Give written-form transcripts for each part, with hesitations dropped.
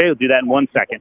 Okay, we'll do that in 1 second.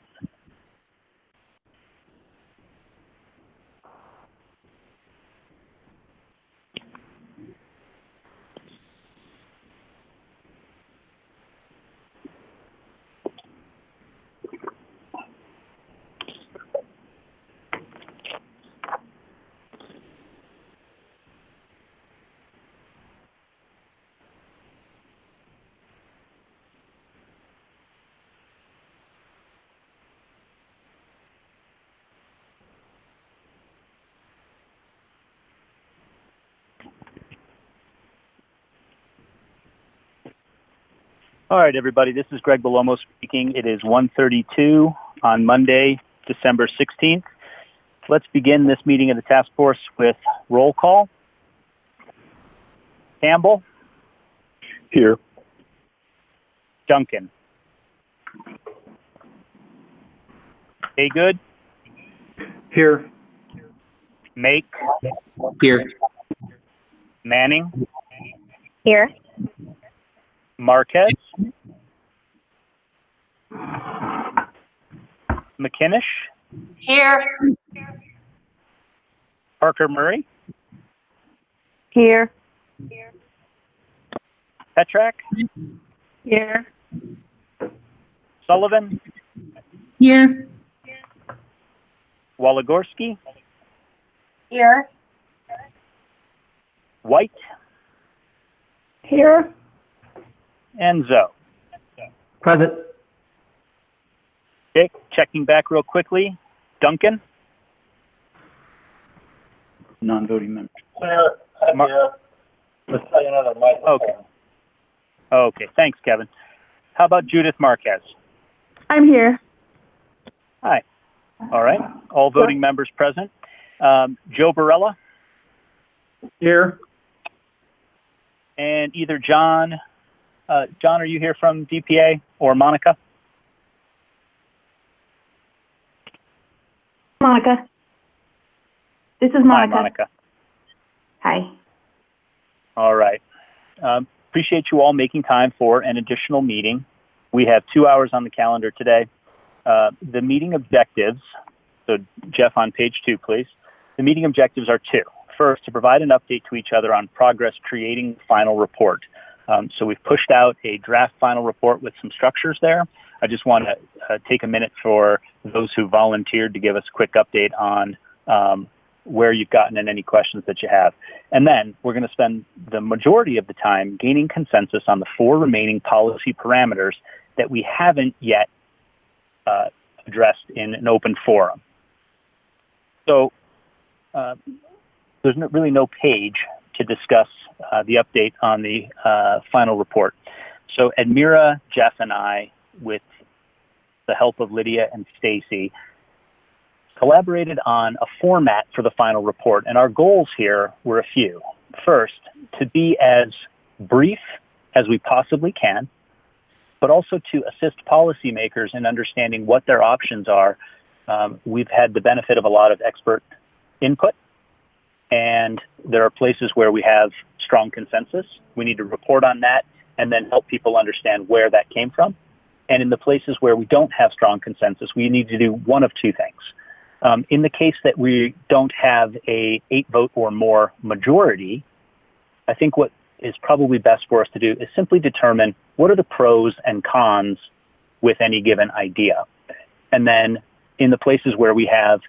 All right, everybody, this is Greg Belomo speaking. It is 1:32 on Monday, December 16th. Let's begin this meeting of the task force with roll call. Campbell? Here. Duncan? Haygood? Here. Make? Here. Manning? Here. Marquez? McKinnish? Here. Parker Murray? Here. Petrak? Here. Sullivan? Here. Waligorski? Here. White? Here. And Zoe. Present. Okay, checking back real quickly. Duncan? Non-voting member. Let's try another mic. Okay, thanks, Kevin. How about Judith Marquez? I'm here. Hi. All right, all voting members present. Joe Barella? Here. And either John, are you here from DPA, or Monica? Monica. This is Monica. Hi, Monica. Hi. All right. Appreciate you all making time for an additional meeting. We have 2 hours on the calendar today. The meeting objectives, so Jeff on page 2, please. The meeting objectives are 2. First, to provide an update to each other on progress creating the final report. So we've pushed out a draft final report with some structures there. I just want to take a minute for those who volunteered to give us a quick update on where you've gotten and any questions that you have. And then we're going to spend the majority of the time gaining consensus on the 4 remaining policy parameters that we haven't yet addressed in an open forum. So there's really no page to discuss the update on the final report. So Admira, Jeff, and I, with the help of Lydia and Stacy, collaborated on a format for the final report, and our goals here were a few. First, to be as brief as we possibly can, but also to assist policymakers in understanding what their options are. We've had the benefit of a lot of expert input, and there are places where we have strong consensus. We need to report on that and then help people understand where that came from. And in the places where we don't have strong consensus, we need to do one of 2 things. In the case that we don't have a 8-vote or more majority, I think what is probably best for us to do is simply determine what are the pros and cons with any given idea. And then in the places where we have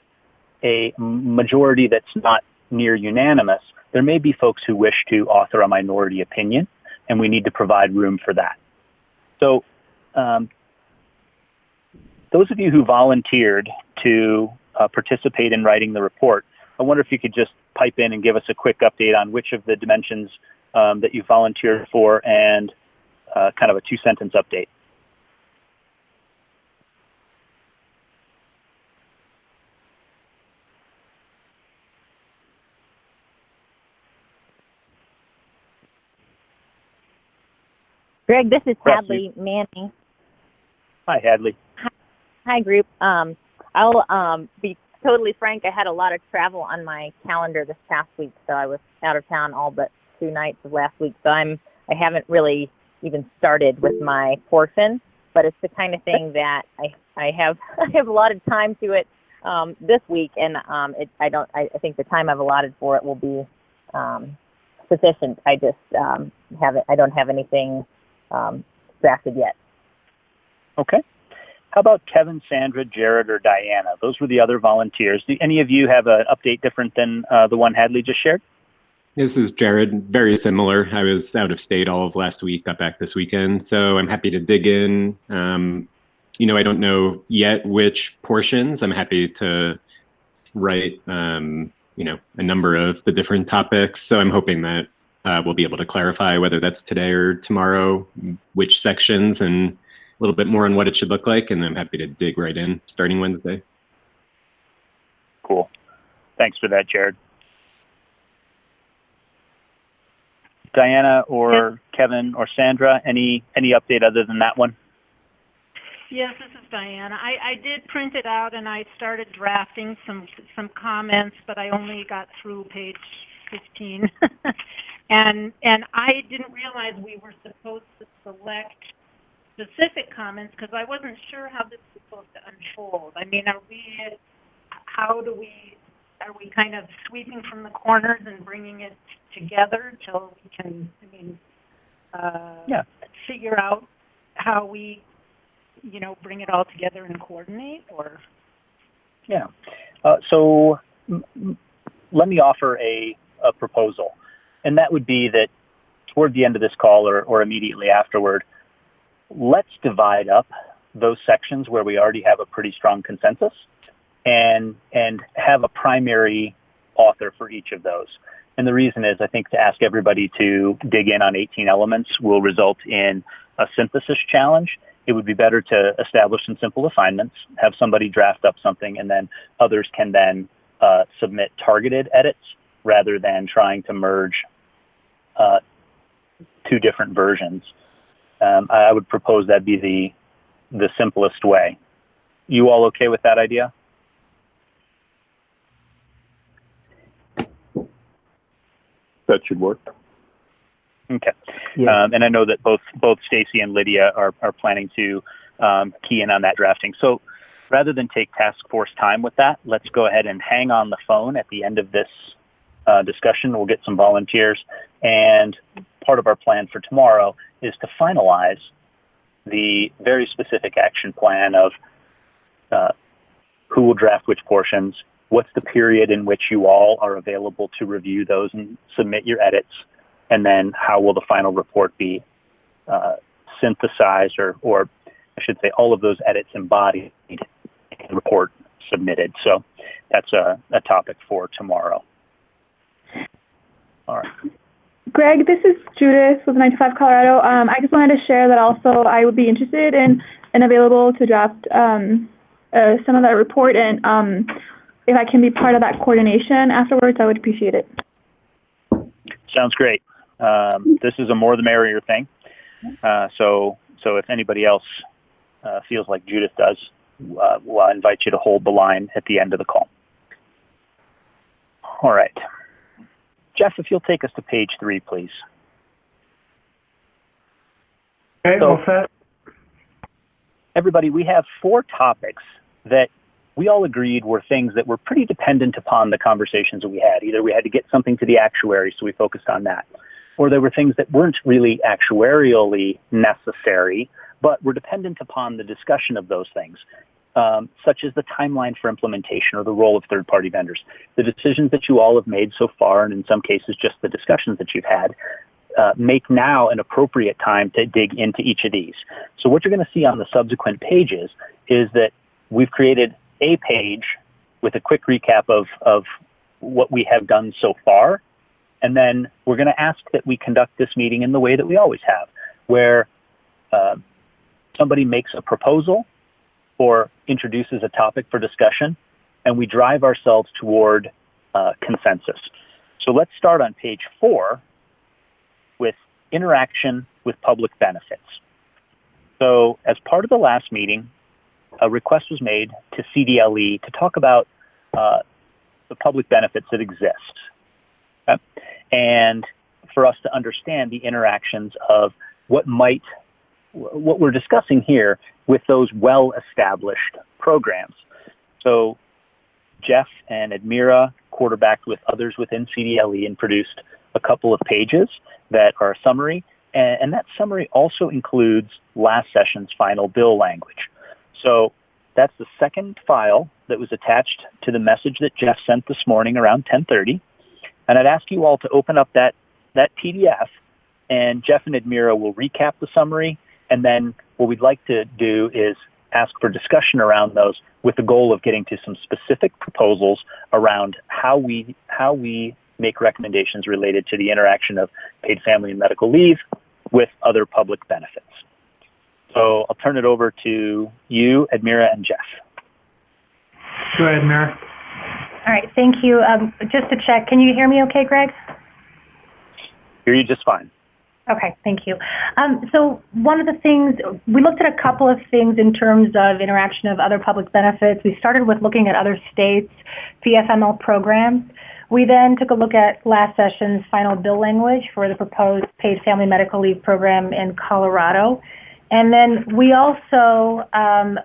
a majority that's not near unanimous, there may be folks who wish to author a minority opinion, and we need to provide room for that. So those of you who volunteered to participate in writing the report, I wonder if you could just pipe in and give us a quick update on which of the dimensions that you volunteered for and kind of a 2-sentence update. Greg, this is Hadley Manning. Hi, Hadley. Hi, group. I'll be totally frank. I had a lot of travel on my calendar this past week, so I was out of town all but 2 nights of last week. So I haven't really even started with my portion, but but it's the kind of thing that I have I have allotted time to it this week, and I think the time I've allotted for it will be sufficient. I just I don't have anything drafted yet. Okay. How about Kevin, Sandra, Jared, or Diana? Those were the other volunteers. Do any of you have an update different than the one Hadley just shared? This is Jared. Very similar. I was out of state all of last week, got back this weekend, so I'm happy to dig in. I don't know yet which portions. I'm happy to write, a number of the different topics. So I'm hoping that we'll be able to clarify whether that's today or tomorrow, which sections, and a little bit more on what it should look like. And I'm happy to dig right in starting Wednesday. Cool. Thanks for that, Jared. Diana or Kevin or Sandra, any update other than that one? Yes, this is Diana. I did print it out and I started drafting some comments, but I only got through page 15. and I didn't realize we were supposed to select specific comments because I wasn't sure how this was supposed to unfold. I mean, are we kind of sweeping from the corners and bringing it together till we can, figure out how we, bring it all together and coordinate, or? Yeah. So let me offer a proposal, and that would be that toward the end of this call or immediately afterward, let's divide up those sections where we already have a pretty strong consensus and have a primary author for each of those. And the reason is, I think to ask everybody to dig in on 18 elements will result in a synthesis challenge. It would be better to establish some simple assignments, have somebody draft up something, and then others can then submit targeted edits rather than trying to merge two different versions. I would propose that be the simplest way. You all okay with that idea? That should work. Okay. Yeah. And I know that both Stacy and Lydia are planning to key in on that drafting. So rather than take task force time with that, let's go ahead and hang on the phone at the end of this discussion. We'll get some volunteers. And part of our plan for tomorrow is to finalize the very specific action plan of who will draft which portions, what's the period in which you all are available to review those and submit your edits, and then how will the final report be synthesized, or I should say all of those edits embodied in the report submitted. So that's a topic for tomorrow. All right. Greg, this is Judith with 95 Colorado. I just wanted to share that also I would be interested in and available to draft some of that report, and if I can be part of that coordination afterwards, I would appreciate it. Sounds great. This is a more the merrier thing. So if anybody else feels like Judith does, we'll invite you to hold the line at the end of the call. All right. Jeff, if you'll take us to page 3, please. Okay, all set. Everybody, we have 4 topics that we all agreed were things that were pretty dependent upon the conversations that we had. Either we had to get something to the actuary, so we focused on that, or there were things that weren't really actuarially necessary, but were dependent upon the discussion of those things, such as the timeline for implementation or the role of third-party vendors. The decisions that you all have made so far, and in some cases just the discussions that you've had, make now an appropriate time to dig into each of these. So what you're going to see on the subsequent pages is that we've created a page with a quick recap of what we have done so far. And then we're going to ask that we conduct this meeting in the way that we always have, where somebody makes a proposal or introduces a topic for discussion, and we drive ourselves toward consensus. So let's start on page 4 with interaction with public benefits. So as part of the last meeting, a request was made to CDLE to talk about the public benefits that exist. And for us to understand the interactions of what might what we're discussing here with those well-established programs. So Jeff and Admira quarterbacked with others within CDLE and produced a couple of pages that are a summary, and that summary also includes last session's final bill language. So that's the second file that was attached to the message that Jeff sent this morning around 10:30. And I'd ask you all to open up that PDF, and Jeff and Admira will recap the summary, and then what we'd like to do is ask for discussion around those with the goal of getting to some specific proposals around how we make recommendations related to the interaction of paid family and medical leave with other public benefits. So I'll turn it over to you, Admira, and Jeff. Go ahead, Admira. All right, thank you. Just to check, can you hear me okay, Greg? Hear you just fine. Okay, thank you. So one of the things, we looked at a couple of things in terms of interaction of other public benefits. We started with looking at other states' PFML programs. We then took a look at last session's final bill language for the proposed paid family medical leave program in Colorado. And then we also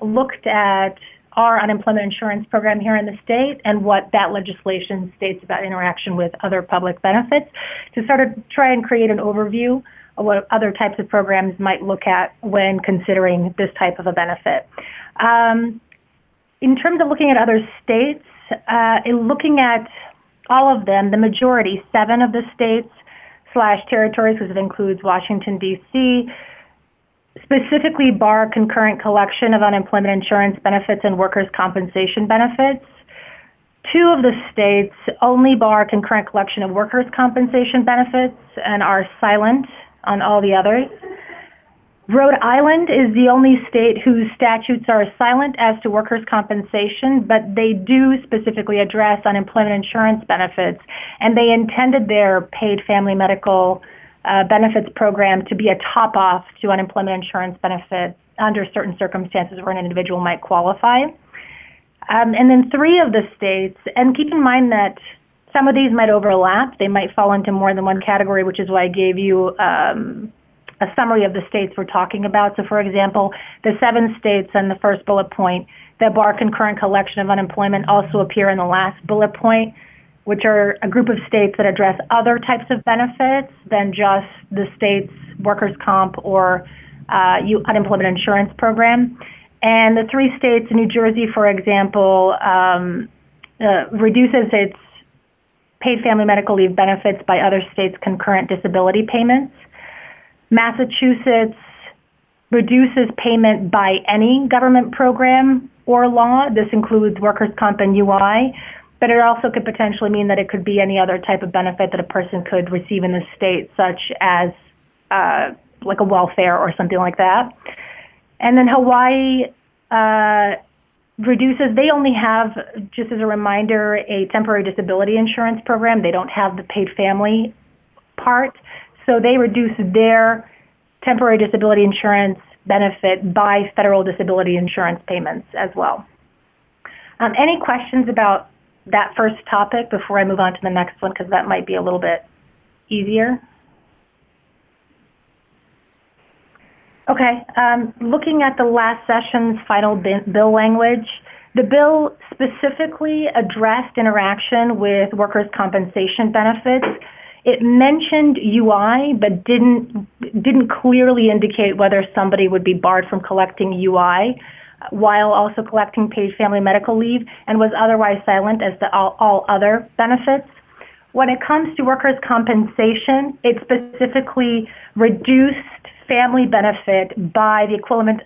looked at our unemployment insurance program here in the state and what that legislation states about interaction with other public benefits to sort of try and create an overview of what other types of programs might look at when considering this type of a benefit. In terms of looking at other states, in looking at all of them, the majority, 7 of the states/territories, because it includes Washington, D.C., specifically bar concurrent collection of unemployment insurance benefits and workers' compensation benefits. 2 of the states only bar concurrent collection of workers' compensation benefits and are silent on all the others. Rhode Island is the only state whose statutes are silent as to workers' compensation, but they do specifically address unemployment insurance benefits, and they intended their paid family medical benefits program to be a top-off to unemployment insurance benefits under certain circumstances where an individual might qualify. And then 3 of the states, and keep in mind that some of these might overlap. They might fall into more than one category, which is why I gave you a summary of the states we're talking about. So, for example, the 7 states in the first bullet point that bar concurrent collection of unemployment also appear in the last bullet point, which are a group of states that address other types of benefits than just the state's workers' comp or unemployment insurance program. And the 3 states, New Jersey, for example, reduces its paid family medical leave benefits by other states' concurrent disability payments. Massachusetts reduces payment by any government program or law. This includes workers' comp and UI. But it also could potentially mean that it could be any other type of benefit that a person could receive in the state, such as like a welfare or something like that. And then Hawaii reduces, they only have, just as a reminder, a temporary disability insurance program. They don't have the paid family part. So they reduce their temporary disability insurance benefit by federal disability insurance payments as well. Any questions about that first topic before I move on to the next one, because that might be a little bit easier? Okay, looking at the last session's final bill language, the bill specifically addressed interaction with workers' compensation benefits. It mentioned UI, but didn't clearly indicate whether somebody would be barred from collecting UI while also collecting paid family medical leave, and was otherwise silent as to all other benefits. When it comes to workers' compensation, it specifically reduced family benefit by the equivalent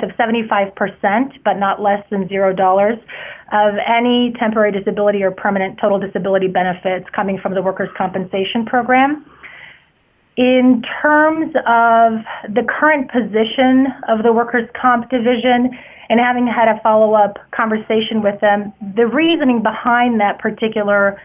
of 75%, but not less than $0, of any temporary disability or permanent total disability benefits coming from the workers' compensation program. In terms of the current position of the workers' comp division, and having had a follow-up conversation with them, the reasoning behind that particular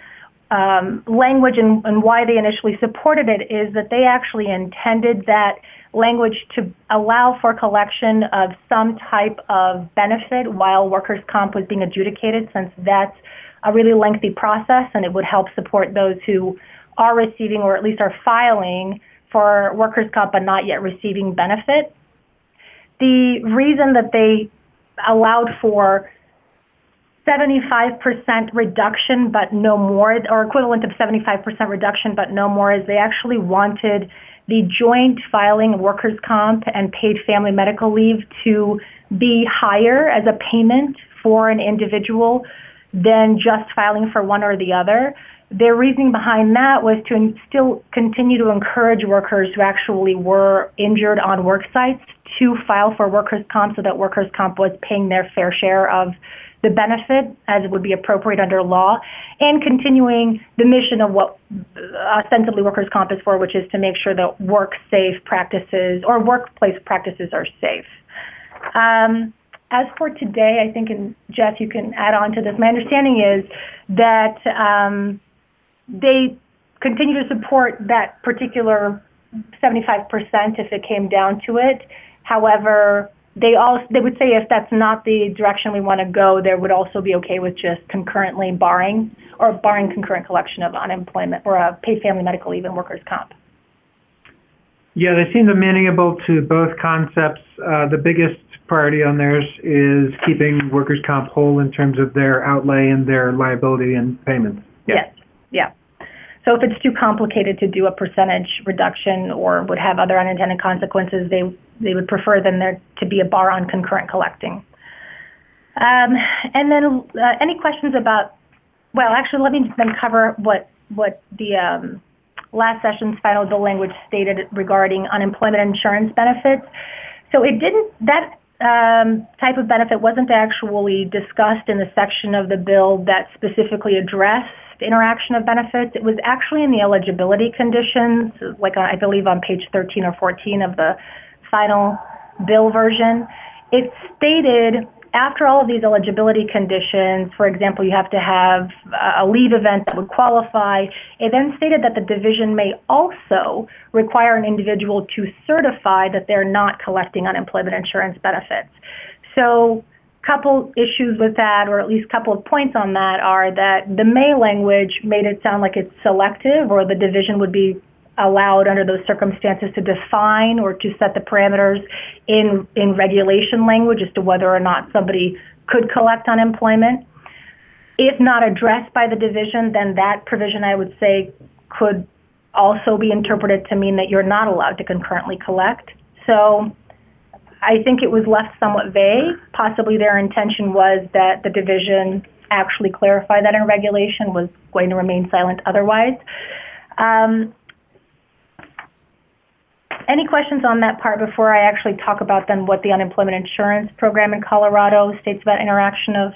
language and why they initially supported it is that they actually intended that language to allow for collection of some type of benefit while workers' comp was being adjudicated, since that's a really lengthy process, and it would help support those who are receiving or at least are filing for workers' comp but not yet receiving benefit. the reason that they allowed for 75% reduction but no more, or equivalent of 75% reduction but no more, is they actually wanted the joint filing of workers' comp and paid family medical leave to be higher as a payment for an individual than just filing for one or the other. Their reasoning behind that was to still continue to encourage workers who actually were injured on work sites to file for workers' comp, so that workers' comp was paying their fair share of the benefit as it would be appropriate under law, and continuing the mission of what ostensibly workers' comp is for, which is to make sure that work-safe practices or workplace practices are safe. As for today, I think, and Jeff, you can add on to this, my understanding is that they continue to support that particular 75% if it came down to it. However, they would say if that's not the direction we want to go, they would also be okay with just concurrently barring concurrent collection of unemployment or paid family medical leave and workers' comp. Yeah, they seem amenable to both concepts. The biggest priority on theirs is keeping workers' comp whole in terms of their outlay and their liability and payments. Yeah. Yes, yeah. So if it's too complicated to do a percentage reduction or would have other unintended consequences, they would prefer then there to be a bar on concurrent collecting. And then any questions about, well, actually, let me then cover what the last session's final bill language stated regarding unemployment insurance benefits. So it didn't, that type of benefit wasn't actually discussed in the section of the bill that specifically addressed interaction of benefits. It was actually in the eligibility conditions, like I believe on page 13 or 14 of the final bill version. It stated after all of these eligibility conditions, for example, you have to have a leave event that would qualify. It then stated that the division may also require an individual to certify that they're not collecting unemployment insurance benefits. So couple issues with that, or at least a couple of points on that, are that the may language made it sound like it's selective, or the division would be allowed under those circumstances to define or to set the parameters in regulation language as to whether or not somebody could collect unemployment. If not addressed by the division, then that provision, I would say, could also be interpreted to mean that you're not allowed to concurrently collect. So I think it was left somewhat vague. Possibly their intention was that the division actually clarify that in regulation, was going to remain silent otherwise. Any questions on that part before I actually talk about then what the unemployment insurance program in Colorado states about interaction of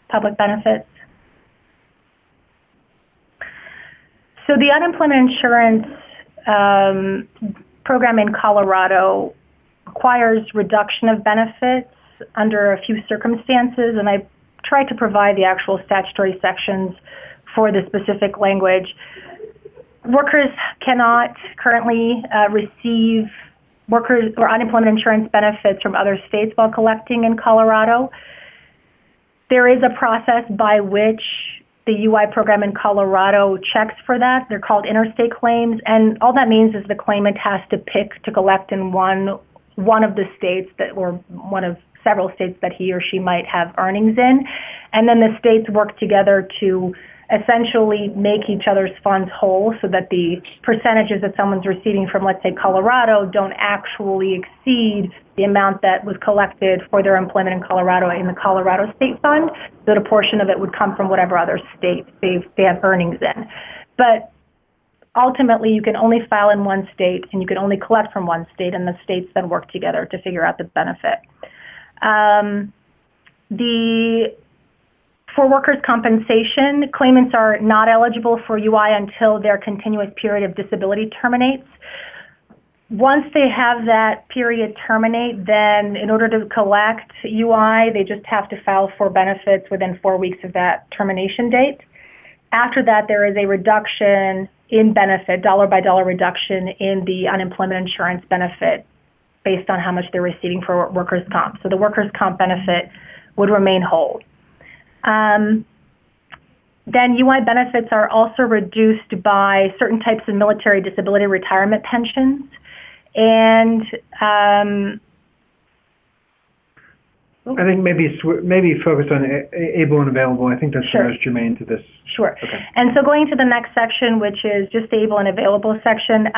public benefits? So the unemployment insurance program in Colorado requires reduction of benefits under a few circumstances, and I tried to provide the actual statutory sections for the specific language. Workers cannot currently receive workers or unemployment insurance benefits from other states while collecting in Colorado. There is a process by which the UI program in Colorado checks for that. They're called interstate claims, and all that means is the claimant has to pick to collect in one of the states that, or one of several states that he or she might have earnings in, and then the states work together to essentially make each other's funds whole so that the percentages that someone's receiving from, let's say, Colorado don't actually exceed the amount that was collected for their employment in Colorado in the Colorado State Fund, so that a portion of it would come from whatever other state they have earnings in. But ultimately, you can only file in one state, and you can only collect from one state, and the states then work together to figure out the benefit. For workers' compensation, claimants are not eligible for UI until their continuous period of disability terminates. Once they have that period terminate, then in order to collect UI, they just have to file for benefits within 4 weeks of that termination date. After that, there is a reduction in benefit, dollar-by-dollar reduction in the unemployment insurance benefit based on how much they're receiving for workers' comp. So the workers' comp benefit would remain whole. Then UI benefits are also reduced by certain types of military disability retirement pensions. And I think maybe focus on able and available. I think that's Sure. the most germane to this. Sure. Okay. And so going to the next section, which is just the able and available section,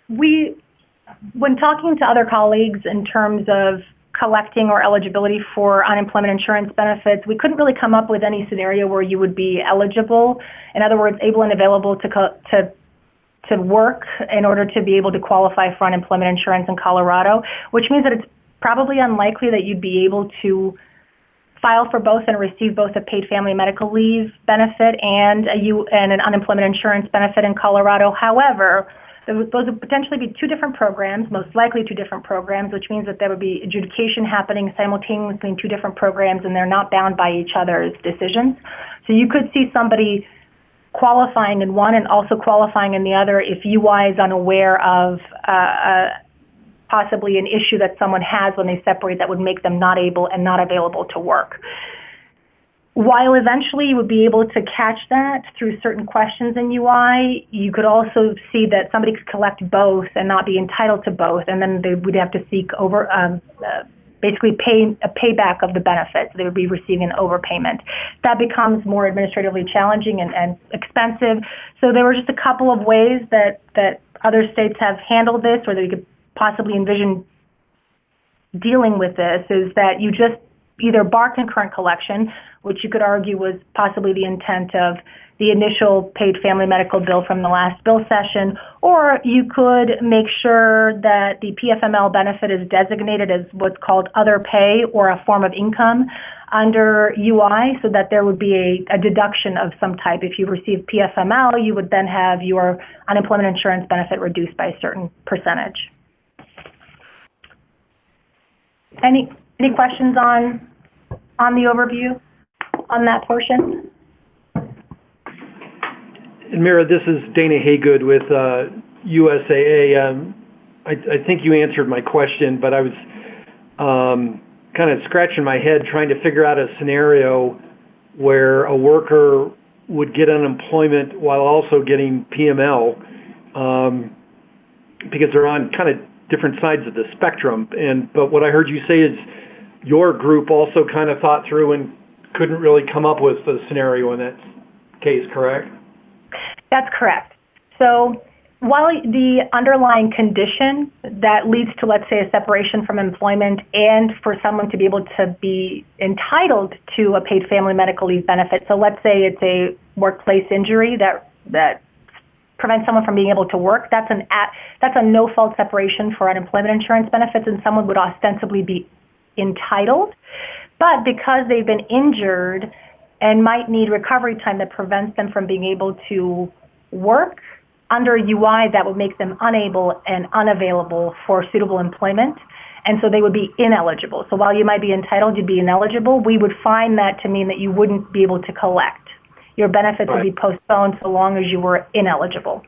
when talking to other colleagues in terms of collecting or eligibility for unemployment insurance benefits, we couldn't really come up with any scenario where you would be eligible. In other words, able and available to work in order to be able to qualify for unemployment insurance in Colorado, which means that it's probably unlikely that you'd be able to file for both and receive both a paid family medical leave benefit and an unemployment insurance benefit in Colorado. However, those would potentially be two different programs, most likely two different programs, which means that there would be adjudication happening simultaneously in two different programs, and they're not bound by each other's decisions. So you could see somebody qualifying in one and also qualifying in the other if UI is unaware of possibly an issue that someone has when they separate that would make them not able and not available to work. While eventually you would be able to catch that through certain questions in UI, you could also see that somebody could collect both and not be entitled to both, and then they would have to seek basically a payback of the benefits. They would be receiving an overpayment. That becomes more administratively challenging and expensive. So there were just a couple of ways that other states have handled this, or that you could possibly envision dealing with this, is that you just either bar concurrent collection, which you could argue was possibly the intent of the initial paid family medical bill from the last bill session, or you could make sure that the PFML benefit is designated as what's called other pay or a form of income under UI, so that there would be a deduction of some type. If you receive PFML, you would then have your unemployment insurance benefit reduced by a certain percentage. Any questions on the overview on that portion? And Mira, this is Dana Haygood with USAA. I think you answered my question, but I was kind of scratching my head trying to figure out a scenario where a worker would get unemployment while also getting PML, because they're on kind of different sides of the spectrum. But what I heard you say is your group also kind of thought through and couldn't really come up with a scenario in that case, correct? That's correct. So while the underlying condition that leads to, let's say, a separation from employment and for someone to be able to be entitled to a paid family medical leave benefit, so let's say it's a workplace injury that prevents someone from being able to work, that's a no-fault separation for unemployment insurance benefits, and someone would ostensibly be entitled. But because they've been injured and might need recovery time that prevents them from being able to work, under UI that would make them unable and unavailable for suitable employment, and so they would be ineligible. So while you might be entitled, you'd be ineligible. We would find that to mean that you wouldn't be able to collect. Your benefits would be postponed so long as you were ineligible.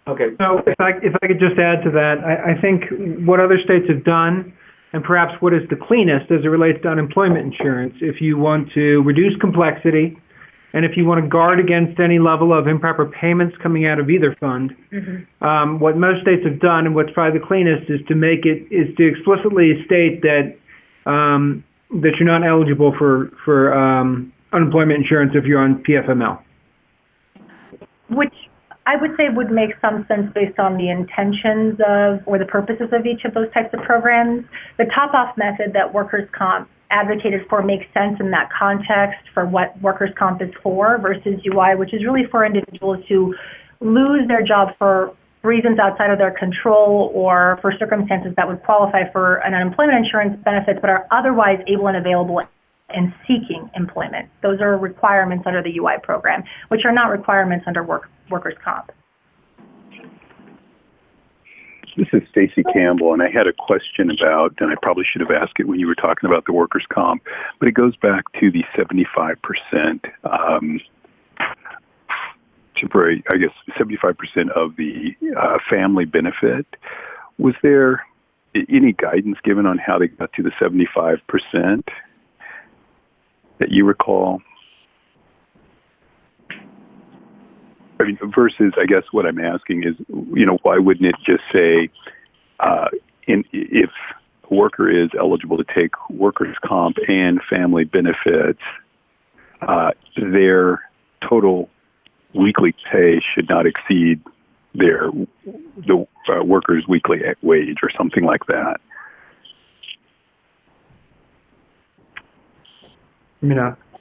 Okay. So if I could just add to that, I think what other states have done, and perhaps what is the cleanest as it relates to unemployment insurance, if you want to reduce complexity, and if you want to guard against any level of improper payments coming out of either fund, what most states have done, and what's probably the cleanest, is to explicitly state that that you're not eligible for unemployment insurance if you're on PFML. Which I would say would make some sense based on the intentions of or the purposes of each of those types of programs. The top-off method that workers' comp advocated for makes sense in that context for what workers' comp is for versus UI, which is really for individuals who lose their job for reasons outside of their control or for circumstances that would qualify for an unemployment insurance benefit but are otherwise able and available and seeking employment. Those are requirements under the UI program, which are not requirements under workers' comp. This is Stacy Campbell, and I had a question about, and I probably should have asked it when you were talking about the workers' comp, but it goes back to the 75% temporary, I guess 75% of the family benefit. Was there any guidance given on how they got to the 75% that you recall? Versus, I guess what I'm asking is, why wouldn't it just say if a worker is eligible to take workers' comp and family benefits, their total weekly pay should not exceed the worker's weekly wage or something like that.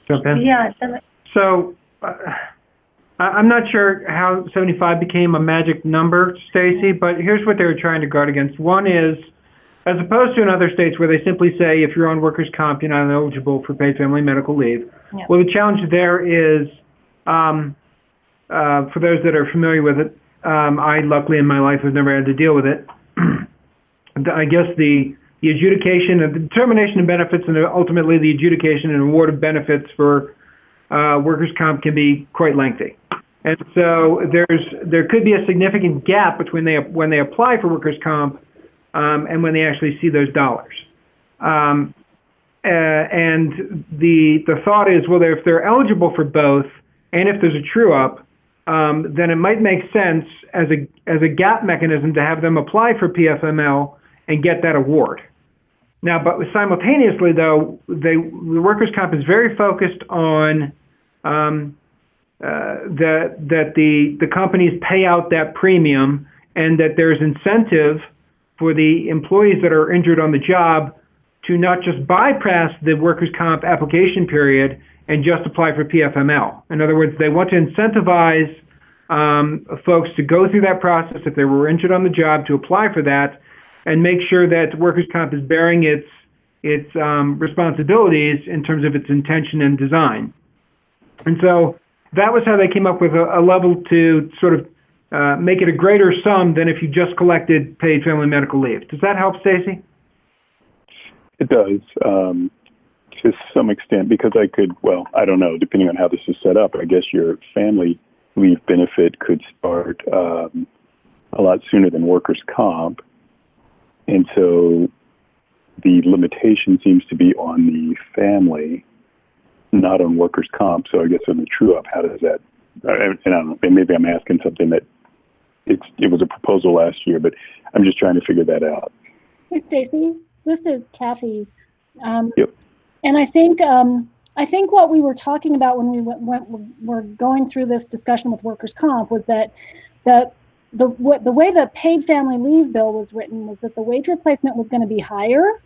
Jump in? Yeah. So I'm not sure how 75 became a magic number, Stacy, but here's what they were trying to guard against. One is, as opposed to in other states where they simply say if you're on workers' comp, you're not eligible for paid family medical leave. Yeah. Well, the challenge there is, for those that are familiar with it, I luckily in my life have never had to deal with it. I guess the adjudication and the determination of benefits and ultimately the adjudication and award of benefits for workers' comp can be quite lengthy. And so there could be a significant gap between when they apply for workers' comp and when they actually see those dollars. And the thought is, well, if they're eligible for both, and if there's a true-up, then it might make sense as a gap mechanism to have them apply for PFML and get that award. Now, but simultaneously, though, the workers' comp is very focused on that the companies pay out that premium, and that there's incentive for the employees that are injured on the job to not just bypass the workers' comp application period and just apply for PFML. In other words, they want to incentivize folks to go through that process if they were injured on the job to apply for that, and make sure that workers' comp is bearing its responsibilities in terms of its intention and design. And so that was how they came up with a level to sort of make it a greater sum than if you just collected paid family medical leave. Does that help, Stacy? It does, to some extent, because I don't know, depending on how this is set up, I guess your family leave benefit could start a lot sooner than workers' comp. And so the limitation seems to be on the family, not on workers' comp. So I guess on the true-up, how does that, and I don't know, maybe I'm asking something that it was a proposal last year, but I'm just trying to figure that out. Hey, Stacy, this is Kathy. Yep. And I think what we were talking about when we were going through this discussion with workers' comp was that the way the paid family leave bill was written was that the wage replacement was going to be higher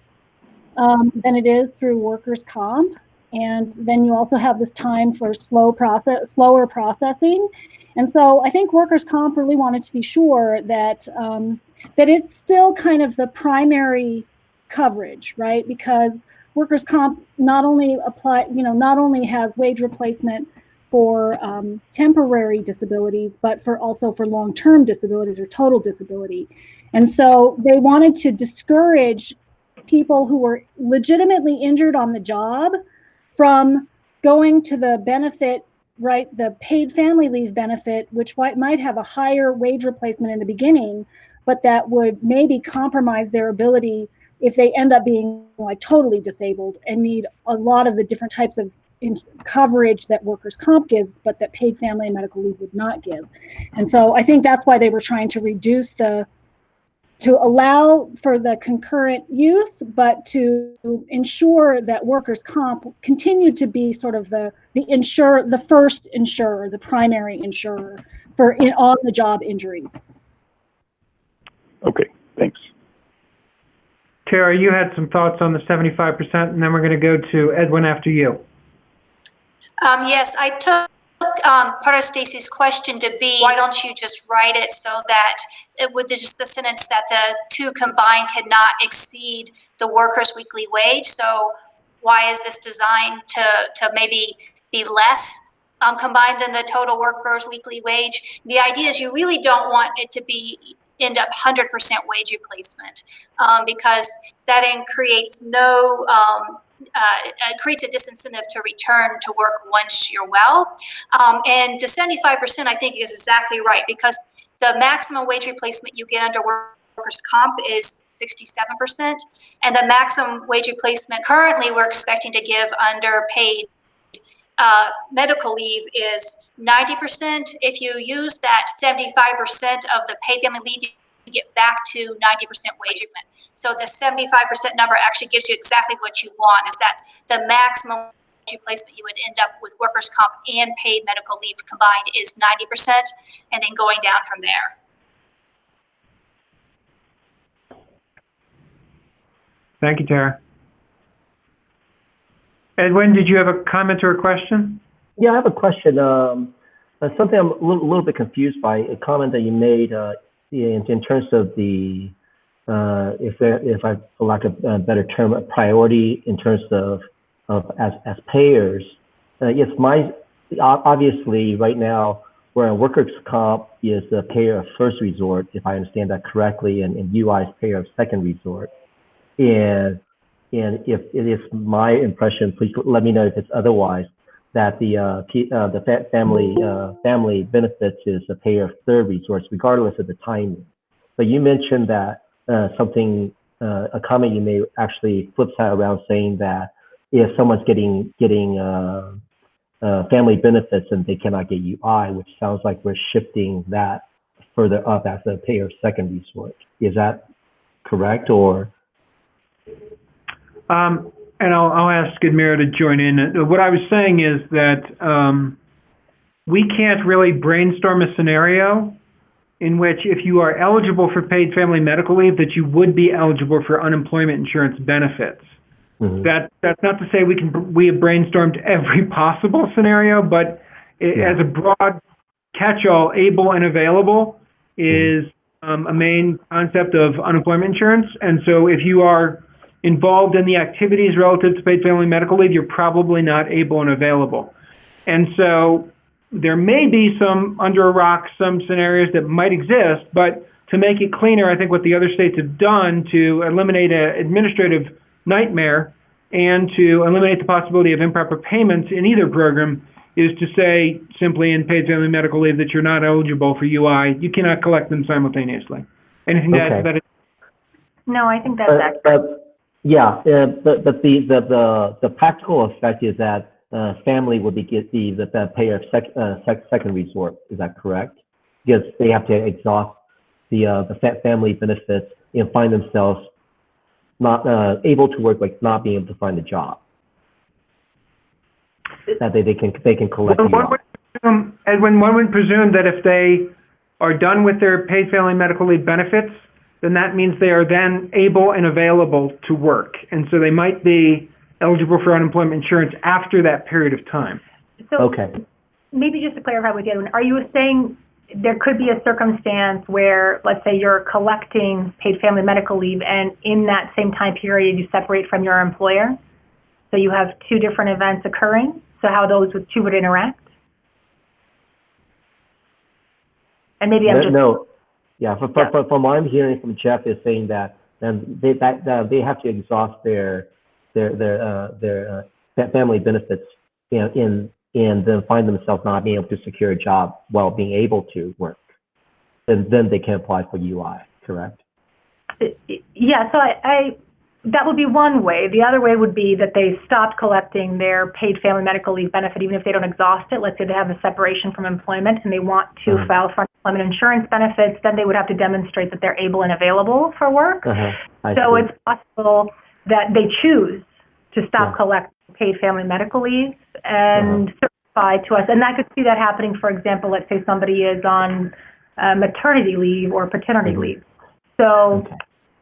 than it is through workers' comp. And then you also have this time for slower processing. And so I think workers' comp really wanted to be sure that that it's still kind of the primary coverage, right? Because workers' comp not only has wage replacement for temporary disabilities, but also for long-term disabilities or total disability. And so they wanted to discourage people who were legitimately injured on the job from going to the benefit, right, the paid family leave benefit, which might have a higher wage replacement in the beginning, but that would maybe compromise their ability if they end up being like totally disabled and need a lot of the different types of coverage that workers' comp gives, but that paid family and medical leave would not give. And so I think that's why they were trying to reduce to allow for the concurrent use, but to ensure that workers' comp continued to be sort of the first insurer, the primary insurer for on-the-job injuries. Okay, thanks. Tara, you had some thoughts on the 75%, and then we're going to go to Edwin after you. Yes, I took part of Stacy's question to be, why don't you just write it so that with just the sentence that the two combined cannot exceed the worker's weekly wage? So why is this designed to maybe be less combined than the total worker's weekly wage? The idea is you really don't want it to end up 100% wage replacement because that creates creates a disincentive to return to work once you're well. And the 75% I think is exactly right, because the maximum wage replacement you get under workers' comp is 67%, and the maximum wage replacement currently we're expecting to give under paid medical leave is 90%. If you use that 75% of the paid family leave get back to 90% wage agreement. So the 75% number actually gives you exactly what you want, is that the maximum placement you would end up with workers' comp and paid medical leave combined is 90%, and then going down from there. Thank you, Tara. Edwin, did you have a comment or a question? Yeah, I have a question. Something I'm a little bit confused by, a comment that you made in terms of the, if I, for lack of a better term, a priority in terms of as payers. Yes, obviously right now, where workers' comp is the payer of first resort, if I understand that correctly, and UI is payer of second resort. And if it is my impression, please let me know if it's otherwise, that the family benefits is a payer of third resort, regardless of the timing. But you mentioned that a comment you made actually flips that around, saying that if someone's getting family benefits and they cannot get UI, which sounds like we're shifting that further up as a payer of second resort. Is that correct, or? And I'll ask Admira to join in. What I was saying is that we can't really brainstorm a scenario in which, if you are eligible for paid family medical leave, that you would be eligible for unemployment insurance benefits. Mm-hmm. That's not to say we have brainstormed every possible scenario, but as a broad catch-all, able and available is a main concept of unemployment insurance. And so if you are involved in the activities relative to paid family medical leave, you're probably not able and available. And so there may be some under a rock, some scenarios that might exist, but to make it cleaner, I think what the other states have done to eliminate an administrative nightmare and to eliminate the possibility of improper payments in either program is to say simply in paid family medical leave that you're not eligible for UI. You cannot collect them simultaneously. Anything that is? No, I think that's accurate. Yeah, but the practical effect is that family would get the payer of second resort. Is that correct? Because they have to exhaust the family benefits and find themselves not able to work, like not being able to find a job. That they can collect. Edwin, one would presume that if they are done with their paid family medical leave benefits, then that means they are then able and available to work. And so they might be eligible for unemployment insurance after that period of time. So maybe just to clarify with you, are you saying there could be a circumstance where, let's say, you're collecting paid family medical leave and in that same time period you separate from your employer? So you have two different events occurring? So how those two would interact? And maybe I'm just... No. Yeah, from what I'm hearing from Jeff is saying that they have to exhaust their family benefits and then find themselves not being able to secure a job while being able to work. And then they can apply for UI, correct? Yeah, so that would be one way. The other way would be that they stopped collecting their paid family medical leave benefit, even if they don't exhaust it. Let's say they have a separation from employment and they want to file for unemployment insurance benefits, then they would have to demonstrate that they're able and available for work. So it's possible that they choose to stop collecting paid family medical leave and certify to us. And I could see that happening, for example, let's say somebody is on maternity leave or paternity leave. So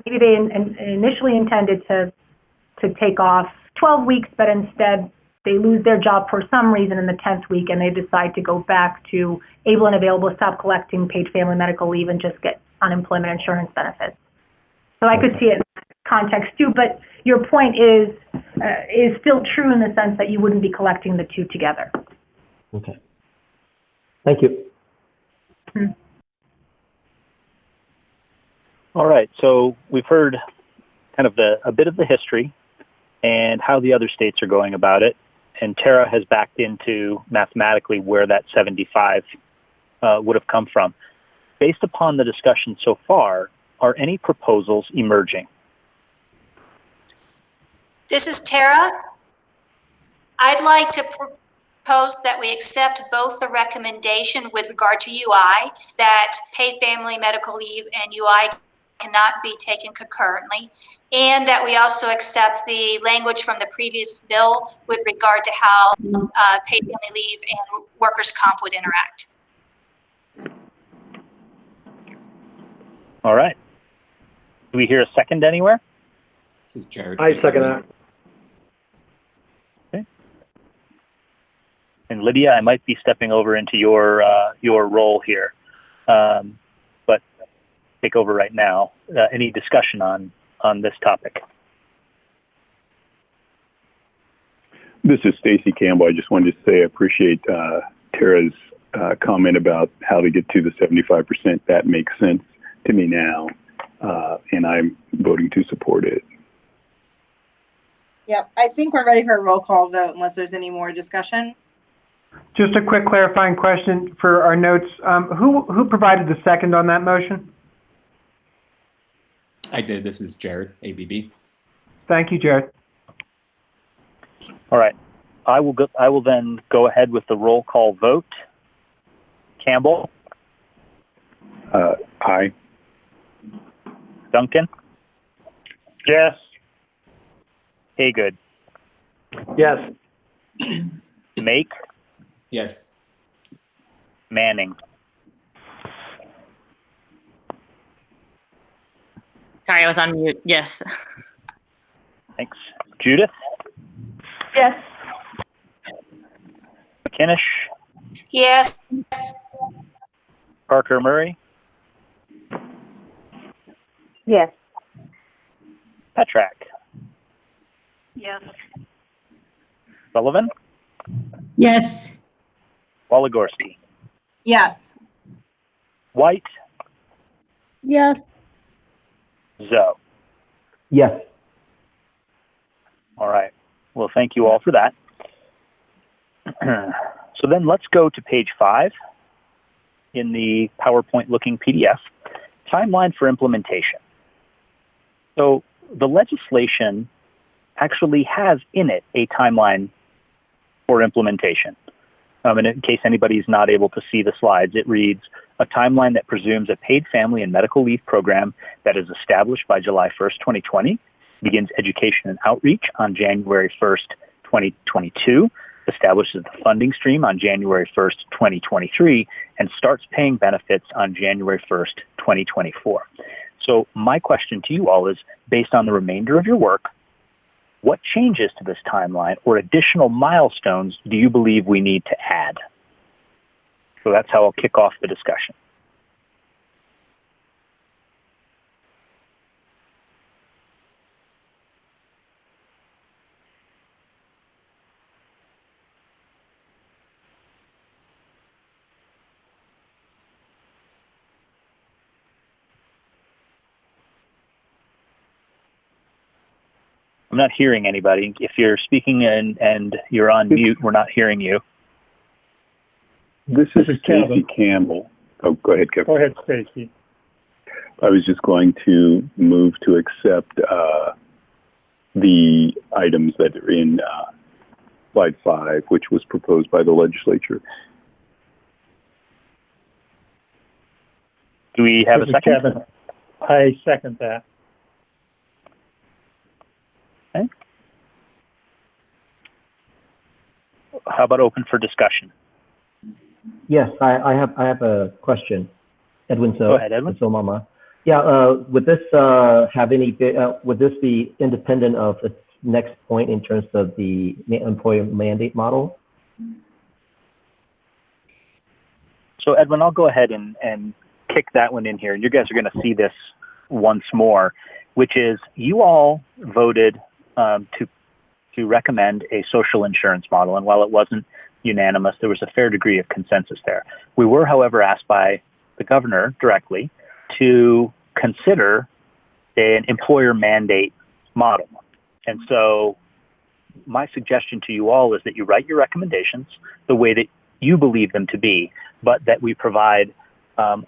maybe they initially intended to take off 12 weeks, but instead they lose their job for some reason in the 10th week and they decide to go back to able and available, stop collecting paid family medical leave and just get unemployment insurance benefits. So I could see it in that context too, but your point is still true in the sense that you wouldn't be collecting the two together. Okay. Thank you. All right, so we've heard kind of a bit of the history and how the other states are going about it. And Tara has backed into mathematically where that 75 would have come from. Based upon the discussion so far, are any proposals emerging? This is Tara. I'd like to propose that we accept both the recommendation with regard to UI, that paid family medical leave and UI cannot be taken concurrently, and that we also accept the language from the previous bill with regard to how paid family leave and workers' comp would interact. All right. Do we hear a second anywhere? This is Jared. I second that. Okay. And Lydia, I might be stepping over into your role here, but take over right now. Any discussion on this topic? This is Stacy Campbell. I just wanted to say I appreciate Tara's comment about how to get to the 75%. That makes sense to me now, and I'm voting to support it. Yep, I think we're ready for a roll call vote unless there's any more discussion. Just a quick clarifying question for our notes. Who provided the second on that motion? I did. This is Jared, ABB. Thank you, Jared. All right. I will then go ahead with the roll call vote. Campbell? Aye. Duncan? Yes. Haygood? Yes. Make? Yes. Manning? Sorry, I was on mute. Yes. Thanks. Judith? Yes. McKinnish? Yes. Parker Murray? Yes. Petrak? Yes. Sullivan? Yes. Waligorski? Yes. White? Yes. Zoe? Yes. All right. Well, thank you all for that. So then let's go to page 5 in the PowerPoint looking PDF, timeline for implementation. So the legislation actually has in it a timeline for implementation. And in case anybody's not able to see the slides, it reads, a timeline that presumes a paid family and medical leave program that is established by July 1st, 2020, begins education and outreach on January 1st, 2022, establishes the funding stream on January 1st, 2023, and starts paying benefits on January 1st, 2024. So my question to you all is, based on the remainder of your work, what changes to this timeline or additional milestones do you believe we need to add? So that's how I'll kick off the discussion. I'm not hearing anybody. If you're speaking and you're on mute, we're not hearing you. This is Stacy Campbell. Oh, go ahead, Kevin. Go ahead, Stacy. I was just going to move to accept the items that are in slide 5, which was proposed by the legislature. Do we have a second? Kevin. I second that. Okay. How about open for discussion? Yes, I have a question. Edwin So. Go ahead, Edwin. So Mama. Yeah, would this would this be independent of the next point in terms of the employer mandate model? So Edwin, I'll go ahead and kick that one in here. You guys are going to see this once more, which is you all voted to recommend a social insurance model, and while it wasn't unanimous, there was a fair degree of consensus there. We were, however, asked by the governor directly to consider an employer mandate model. And so my suggestion to you all is that you write your recommendations the way that you believe them to be, but that we provide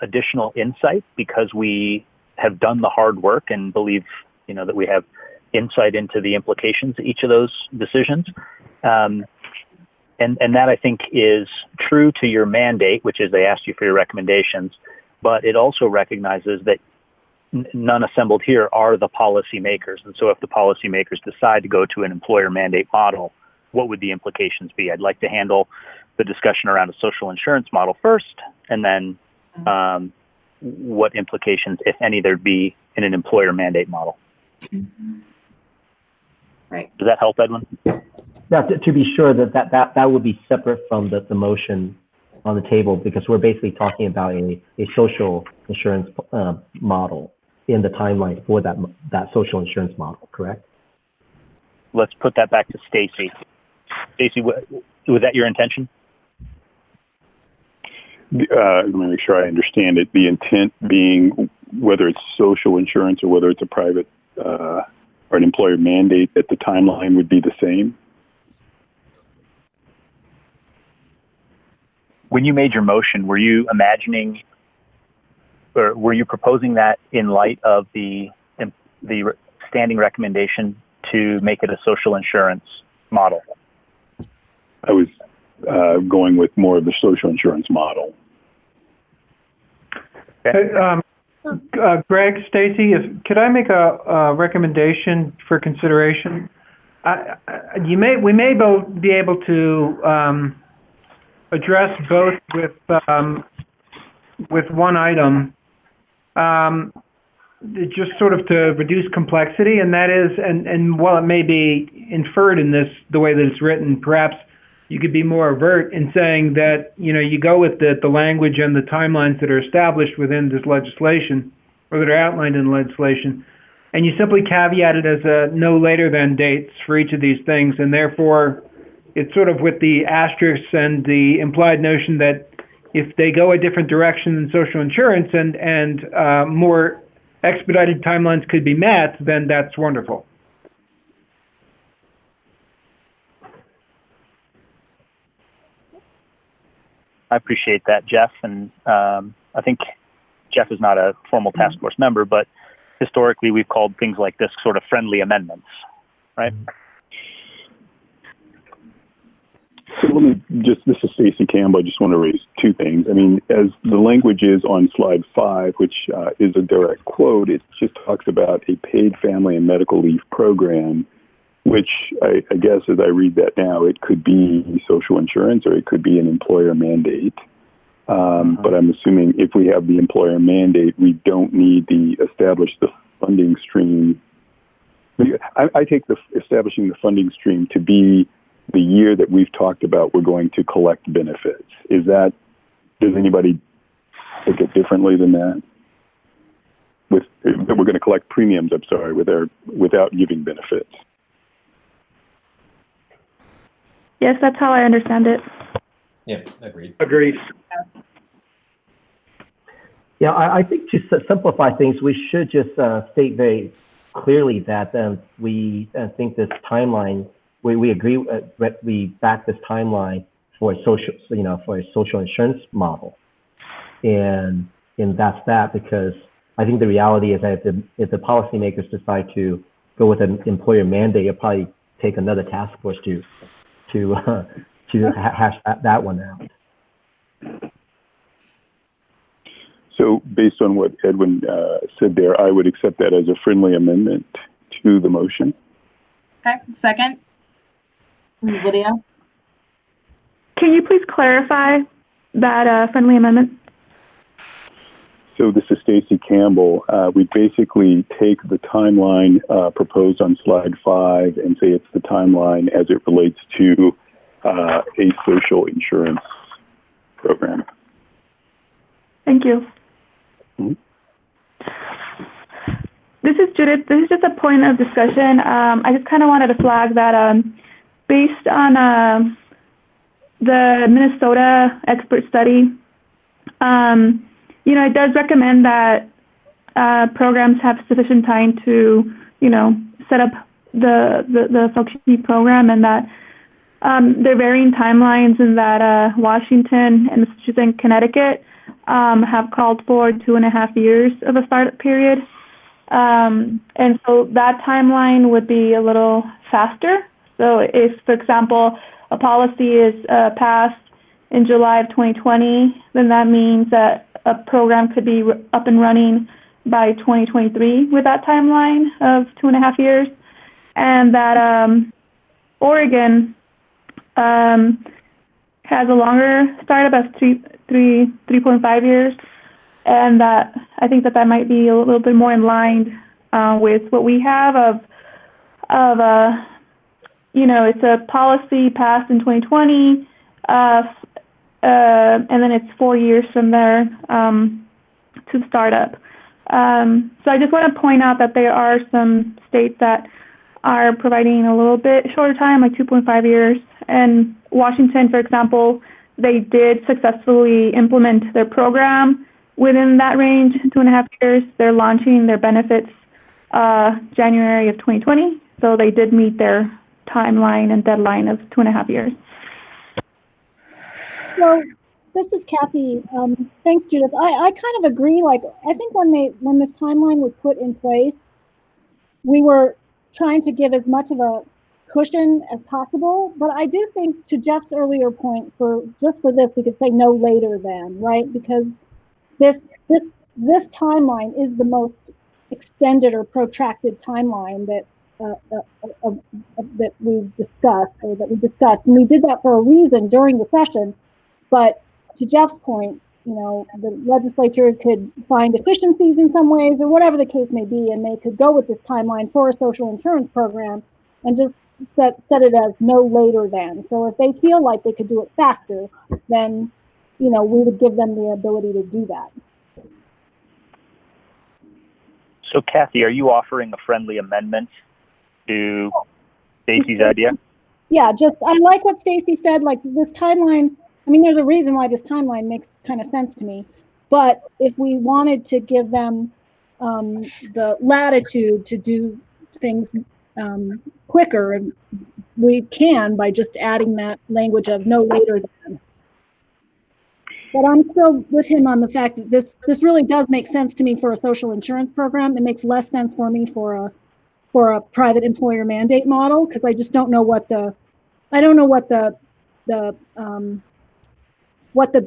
additional insight because we have done the hard work and believe, that we have insight into the implications of each of those decisions. And that I think is true to your mandate, which is they asked you for your recommendations, but it also recognizes that none assembled here are the policymakers. And so if the policymakers decide to go to an employer mandate model, what would the implications be? I'd like to handle the discussion around a social insurance model first, and then what implications, if any, there'd be in an employer mandate model. Right. Does that help, Edwin? Now, to be sure that would be separate from the motion on the table, because we're basically talking about a social insurance model in the timeline for that social insurance model, correct? Let's put that back to Stacy. Stacy, was that your intention? Let me make sure I understand it. The intent being whether it's social insurance or whether it's a private or an employer mandate, that the timeline would be the same? When you made your motion, were you imagining, or were you proposing that in light of the standing recommendation to make it a social insurance model? I was going with more of the social insurance model. Okay. Greg, Stacy, could I make a recommendation for consideration? We may both be able to address both with one item, just sort of to reduce complexity, and that is, and while it may be inferred in this, the way that it's written, perhaps you could be more overt in saying that, you go with the language and the timelines that are established within this legislation, or that are outlined in the legislation, and you simply caveat it as a no later than dates for each of these things, and therefore it's sort of with the asterisks and the implied notion that if they go a different direction than social insurance and more expedited timelines could be met, then that's wonderful. I appreciate that, Jeff. And I think Jeff is not a formal task force member, but historically we've called things like this sort of friendly amendments, right? So let me this is Stacy Campbell. I just want to raise two things. I mean, as the language is on slide 5, which is a direct quote, it just talks about a paid family and medical leave program, which I guess as I read that now, it could be social insurance or it could be an employer mandate. But I'm assuming if we have the employer mandate, we don't need establish the funding stream. I take establishing the funding stream to be the year that we've talked about we're going to collect benefits. Does anybody take it differently than that? We're going to collect premiums, without giving benefits. Yes, that's how I understand it. Yeah, agreed. Agreed. Yeah, I think to simplify things, we should just state very clearly that we think this timeline, we agree, we back this timeline for a social insurance model, and that's that, because I think the reality is that if the policymakers decide to go with an employer mandate, it'll probably take another task force to hash that one out. So based on what Edwin said there, I would accept that as a friendly amendment to the motion. Okay, second. This is Lydia. Can you please clarify that friendly amendment? So this is Stacy Campbell. We basically take the timeline proposed on slide 5 and say it's the timeline as it relates to a social insurance program. Thank you. Mm-hmm. This is Judith. This is just a point of discussion. I just kind of wanted to flag that based on the Minnesota expert study, it does recommend that programs have sufficient time to, set up the functioning program, and that there are varying timelines, and that Washington and Massachusetts and Connecticut have called for 2.5 years of a startup period. And so that timeline would be a little faster So if, for example, a policy is passed in July of 2020, then that means that a program could be up and running by 2023 with that timeline of 2.5 years. And that Oregon has a longer startup of 3.5 years. And that I think that might be a little bit more in line with what we have of it's a policy passed in 2020, and then it's 4 years from there to start up. So I just want to point out that there are some states that are providing a little bit shorter time, like 2.5 years. And Washington, for example, they did successfully implement their program within that range, 2.5 years. They're launching their benefits January of 2020. So they did meet their timeline and deadline of 2.5 years. So this is Kathy. Thanks, Judith. I kind of agree. Like, I think when this timeline was put in place, we were trying to give as much of a cushion as possible. But I do think, to Jeff's earlier point, for this, we could say no later than, right? Because this timeline is the most extended or protracted timeline that we've discussed, and we did that for a reason during the session. But to Jeff's point, the legislature could find efficiencies in some ways, or whatever the case may be, and they could go with this timeline for a social insurance program and just set it as no later than. So if they feel like they could do it faster, then we would give them the ability to do that. So Kathy, are you offering a friendly amendment to Stacy's idea? Yeah, I like what Stacy said, like this timeline. I mean, there's a reason why this timeline makes kind of sense to me. But if we wanted to give them the latitude to do things quicker, we can by just adding that language of no later than. But I'm still with him on the fact that this really does make sense to me for a social insurance program. It makes less sense for me for a private employer mandate model, because I just don't know what the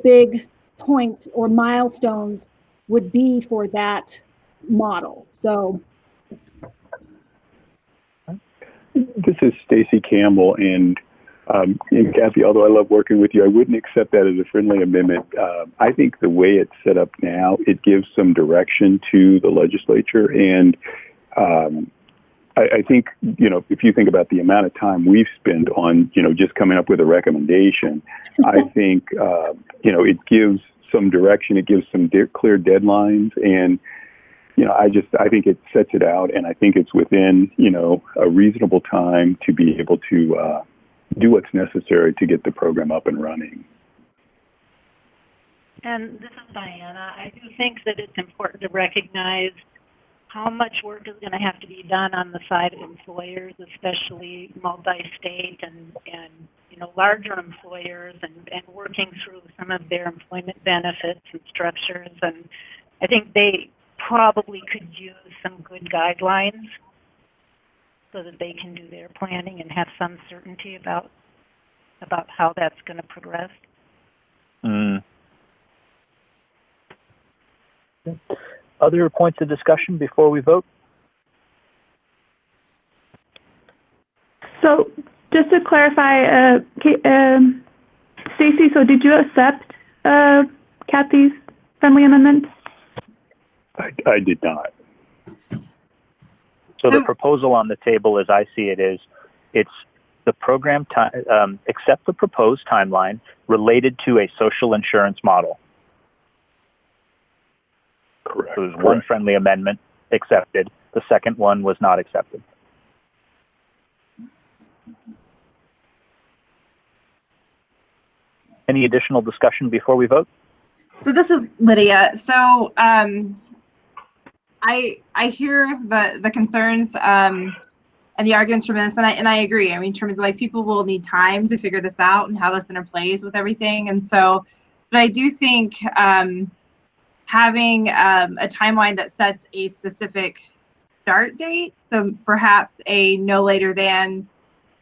big points or milestones would be for that model. So this is Stacy Campbell, and Kathy, although I love working with you, I wouldn't accept that as a friendly amendment. I think the way it's set up now, it gives some direction to the legislature, and I think, if you think about the amount of time we've spent on, just coming up with a recommendation, I think, it gives some direction, it gives some clear deadlines, and, I think it sets it out, and I think it's within, a reasonable time to be able to do what's necessary to get the program up and running. And this is Diana. I do think that it's important to recognize how much work is going to have to be done on the side of employers, especially multi-state and larger employers, and working through some of their employment benefits and structures. And I think they probably could use some good guidelines so that they can do their planning and have some certainty about how that's going to progress. Other points of discussion before we vote? So just to clarify, Stacy, so did you accept Kathy's friendly amendment? I did not. So the proposal on the table, as I see it, is it's the program accept the proposed timeline related to a social insurance model. Correct. So there's one friendly amendment accepted. The second one was not accepted. Any additional discussion before we vote? So this is Lydia. So I hear the concerns and the arguments from this, and I agree. I mean, in terms of like people will need time to figure this out and how this interplays with everything. And so, but I do think having a timeline that sets a specific start date, so perhaps a no later than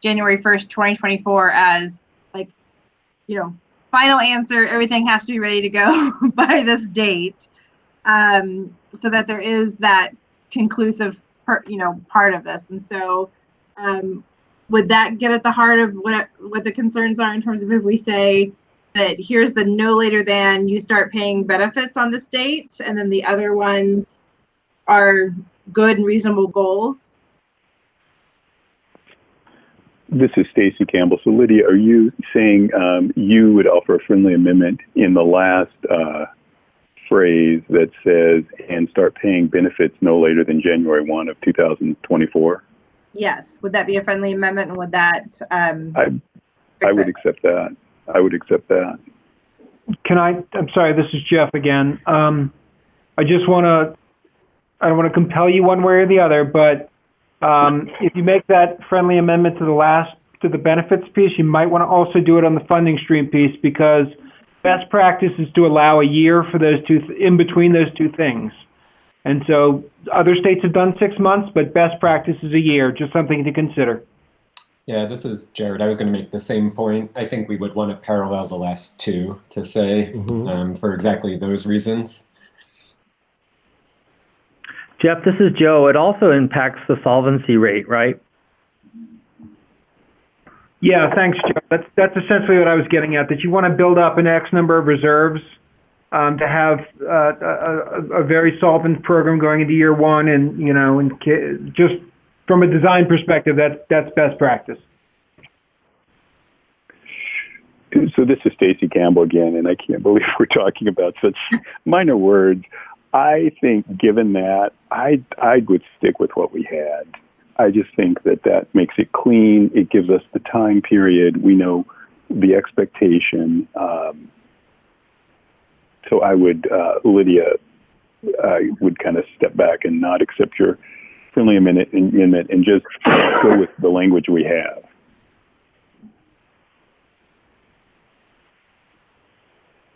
January 1st, 2024 as like, final answer, everything has to be ready to go by this date, so that there is that conclusive part of this. And so would that get at the heart of what the concerns are in terms of if we say that here's the no later than you start paying benefits on this date, and then the other ones are good and reasonable goals? This is Stacy Campbell. So Lydia, are you saying you would offer a friendly amendment in the last phrase that says, and start paying benefits no later than January 1 of 2024? Yes. Would that be a friendly amendment, and would that I would accept that. I would accept that. I'm sorry, this is Jeff again. I don't want to compel you one way or the other, but if you make that friendly amendment to the benefits piece, you might want to also do it on the funding stream piece, because best practice is to allow a year for those in between those two things. And so other states have done 6 months, but best practice is a year, just something to consider. Yeah, this is Jared. I was going to make the same point. I think we would want to parallel the last two to say for exactly those reasons. Jeff, this is Joe. It also impacts the solvency rate, right? Yeah, thanks, Joe. That's essentially what I was getting at, that you want to build up an X number of reserves to have a very solvent program going into year one, and just from a design perspective, that's best practice. So this is Stacy Campbell again, and I can't believe we're talking about such minor words. I think, given that, I would stick with what we had. I just think that makes it clean. It gives us the time period. We know the expectation. So I would, Lydia, I would kind of step back and not accept your friendly amendment and just go with the language we have.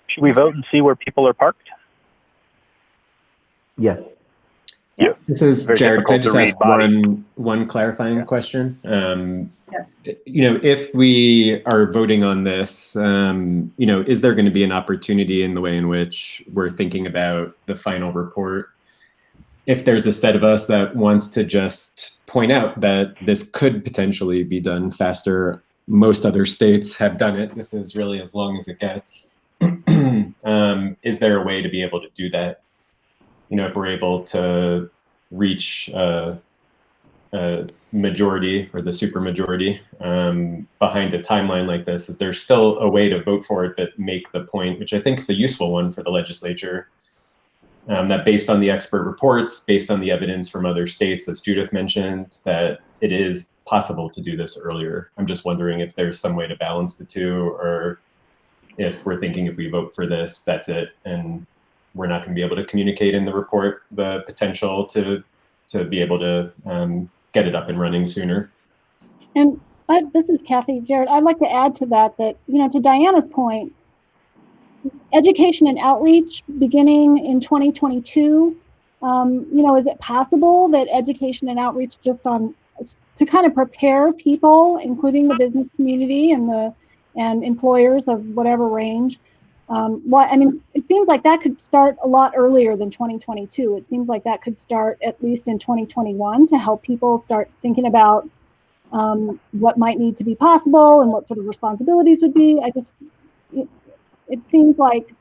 Should we vote and see where people are parked? Yes. Yes. This is Very Jared. Could I just ask body. one clarifying question? Yes. If we are voting on this, is there going to be an opportunity in the way in which we're thinking about the final report? If there's a set of us that wants to just point out that this could potentially be done faster, most other states have done it. This is really as long as it gets. Is there a way to be able to do that? If we're able to reach a majority or the supermajority behind a timeline like this, is there still a way to vote for it but make the point, which I think is a useful one for the legislature, that based on the expert reports, based on the evidence from other states, as Judith mentioned, that it is possible to do this earlier. I'm just wondering if there's some way to balance the two, or if we're thinking if we vote for this, that's it, and we're not going to be able to communicate in the report the potential to be able to get it up and running sooner. And this is Kathy. Jared, I'd like to add to that, to Diana's point, education and outreach beginning in 2022, is it possible that education and outreach just to kind of prepare people, including the business community and employers of whatever range, it seems like that could start a lot earlier than 2022. It seems like that could start at least in 2021 to help people start thinking about what might need to be possible and what sort of responsibilities would be. It seems like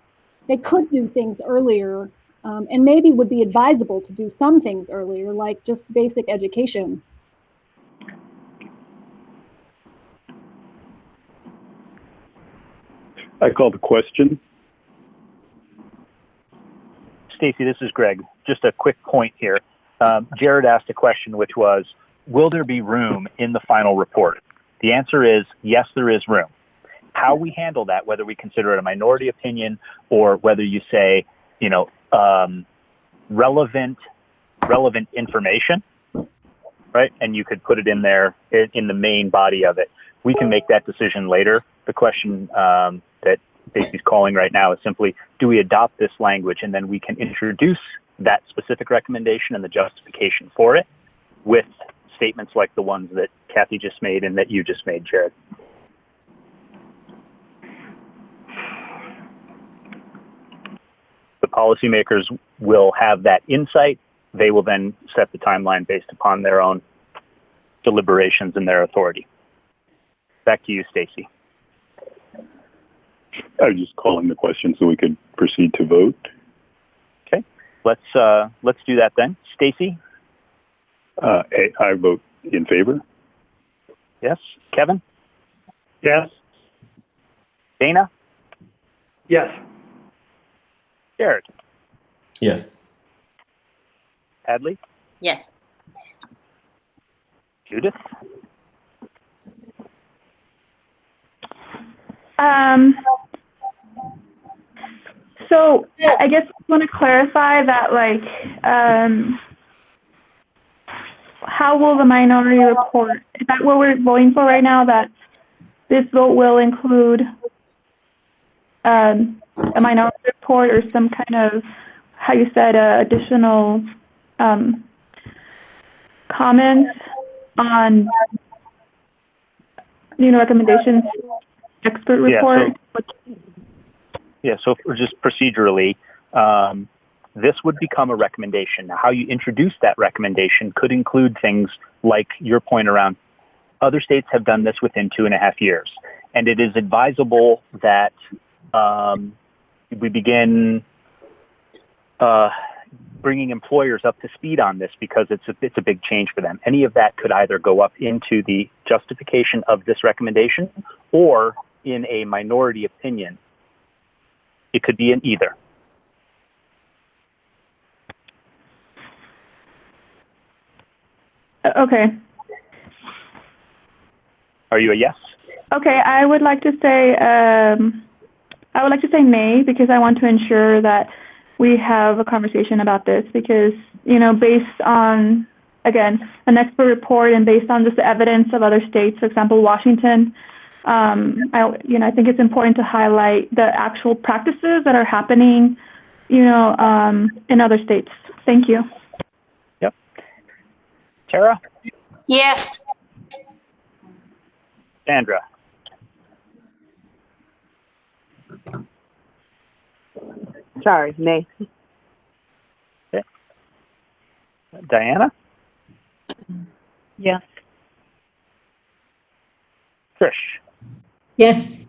they could do things earlier, and maybe would be advisable to do some things earlier, like just basic education. I call the question. Stacy, this is Greg. Just a quick point here. Jared asked a question, which was, will there be room in the final report? The answer is yes, there is room. How we handle that, whether we consider it a minority opinion or whether you say, relevant information, right? And you could put it in there in the main body of it. We can make that decision later. The question that Stacey's calling right now is simply, do we adopt this language, and then we can introduce that specific recommendation and the justification for it with statements like the ones that Kathy just made and that you just made, Jared. The policymakers will have that insight. They will then set the timeline based upon their own deliberations and their authority. Back to you, Stacy. I was just calling the question so we could proceed to vote. Okay, let's do that then. Stacy? I vote in favor. Yes. Kevin? Yes. Dana? Yes. Jared? Yes. Hadley? Yes. Judith? So I guess I want to clarify that, like, how will the minority report, is that what we're voting for right now, that this vote will include a minority report or some kind of, how you said, additional comments on, recommendations, expert report? So for just procedurally, this would become a recommendation. Now, how you introduce that recommendation could include things like your point around other states have done this within 2.5 years. And it is advisable that we begin bringing employers up to speed on this because it's a big change for them. Any of that could either go up into the justification of this recommendation or in a minority opinion. It could be in either. Okay. Are you a yes? Okay, I would like to say nay, because I want to ensure that we have a conversation about this, because based on, again, an expert report and based on just the evidence of other states, for example, Washington, I think it's important to highlight the actual practices that are happening, in other states. Thank you. Yep. Tara? Yes. Sandra? Sorry, nay. Okay. Diana? Yes. Trish? Yes.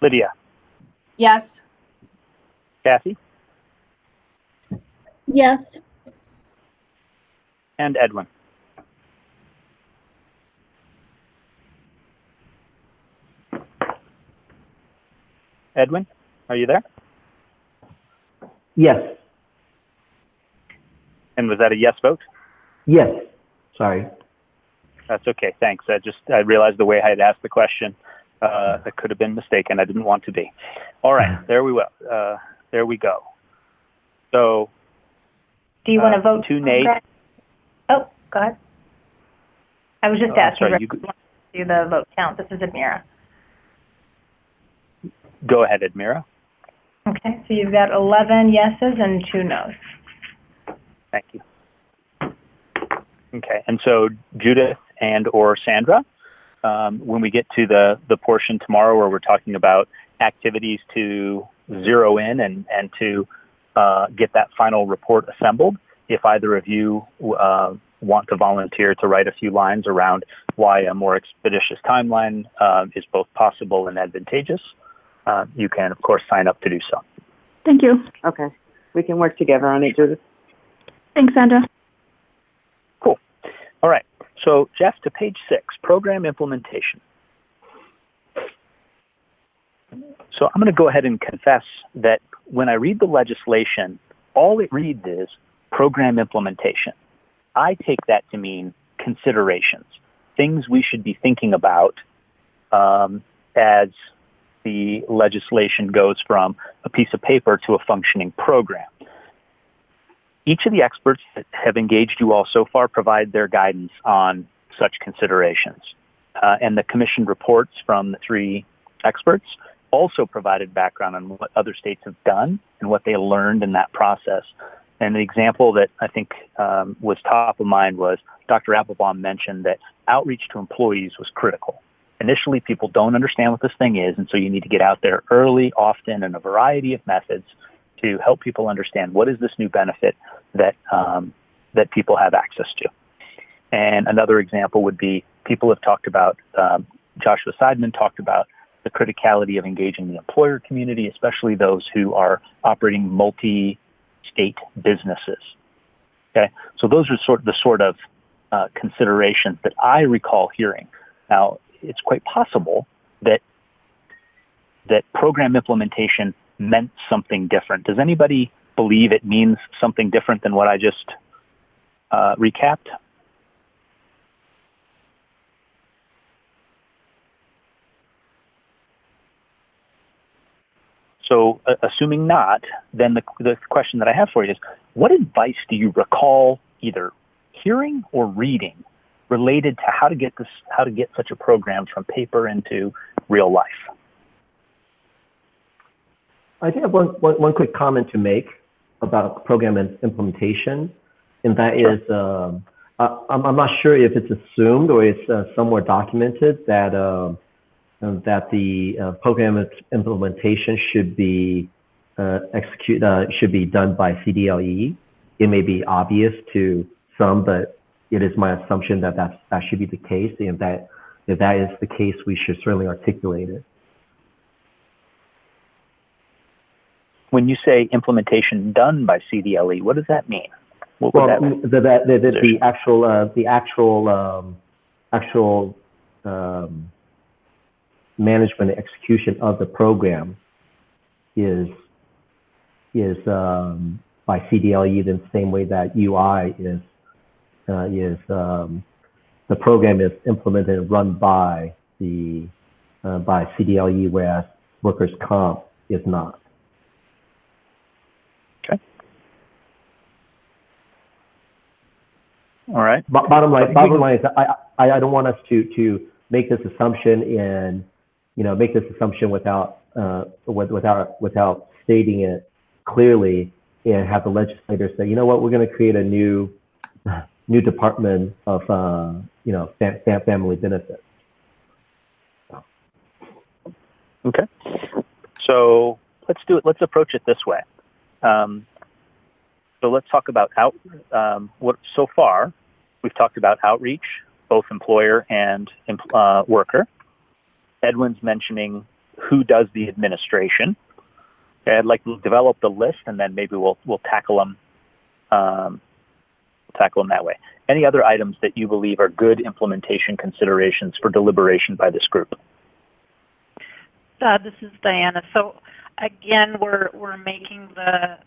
Lydia? Yes. Kathy? Yes. And Edwin? Edwin, are you there? Yes. And was that a yes vote? Yes. Sorry. That's okay, thanks. I realized the way I had asked the question, that could have been mistaken. I didn't want to be. All right, there we go. There we go. So, do you want to vote? To nay. Oh, go ahead. I was just asking sorry, to do the vote count. This is Admira. Go ahead, Admira. Okay, so you've got 11 yeses and 2 nos. Thank you. Okay, and so Judith and or Sandra, when we get to the portion tomorrow where we're talking about activities to zero in and to get that final report assembled, if either of you want to volunteer to write a few lines around why a more expeditious timeline is both possible and advantageous, you can, of course, sign up to do so. Thank you. Okay. We can work together on it, Judith. Thanks, Sandra. Cool. All right. So, Jeff, to page 6, program implementation. So I'm going to go ahead and confess that when I read the legislation, all it reads is program implementation. I take that to mean considerations, things we should be thinking about as the legislation goes from a piece of paper to a functioning program. Each of the experts that have engaged you all so far provide their guidance on such considerations. And the commission reports from the 3 experts also provided background on what other states have done and what they learned in that process And the example that I think was top of mind was Dr. Applebaum mentioned that outreach to employees was critical. Initially, people don't understand what this thing is, and so you need to get out there early, often, in a variety of methods to help people understand what is this new benefit that that people have access to. And another example would be people have talked about, Joshua Seidman talked about the criticality of engaging the employer community, especially those who are operating multi-state businesses. Okay, so those are the sort of considerations that I recall hearing. Now, it's quite possible that program implementation meant something different. Does anybody believe it means something different than what I just recapped? So assuming not, then the question that I have for you is, what advice do you recall either hearing or reading related to how to get such a program from paper into real life? I think I have one quick comment to make about program implementation, and that is, I'm not sure if it's assumed or it's somewhere documented that the program implementation should be should be done by CDLE. It may be obvious to some, but it is my assumption that that should be the case, and that if that is the case, we should certainly articulate it. When you say implementation done by CDLE, what does that mean? What would that mean? The actual management and execution of the program is by CDLE in the same way that UI is the program is implemented and run by by CDLE, whereas workers' comp is not. Okay. All right. Bottom line is I don't want us to make this assumption and make this assumption without stating it clearly, and have the legislators say, you know what, we're going to create a new department of family benefits. Okay. So let's approach it this way. So let's talk about so far we've talked about outreach, both employer and worker. Edwin's mentioning who does the administration. Okay, I'd like to develop the list, and then maybe we'll tackle them that way. Any other items that you believe are good implementation considerations for deliberation by this group? This is Diana. So again, we're making the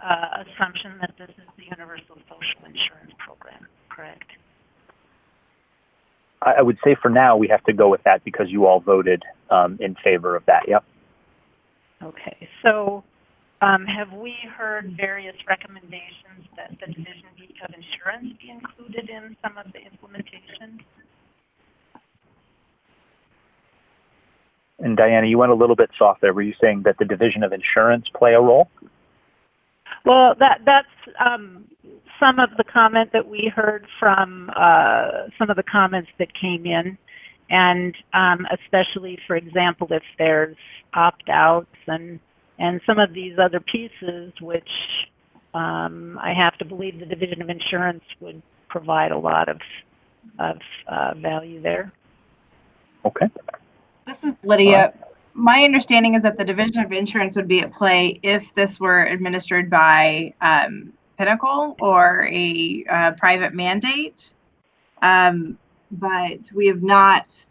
assumption that this is the Universal Social Insurance Program, correct? I would say for now we have to go with that because you all voted in favor of that. Yep. Okay. So have we heard various recommendations that the Division of Insurance be included in some of the implementation? And Diana, you went a little bit soft there. Were you saying that the Division of Insurance play a role? Well, that's some of the comment that we heard from some of the comments that came in, and especially, for example, if there's opt-outs and some of these other pieces, which I have to believe the Division of Insurance would provide a lot of value there. Okay. This is Lydia. My understanding is that the Division of Insurance would be at play if this were administered by Pinnacle or a private mandate. But we have not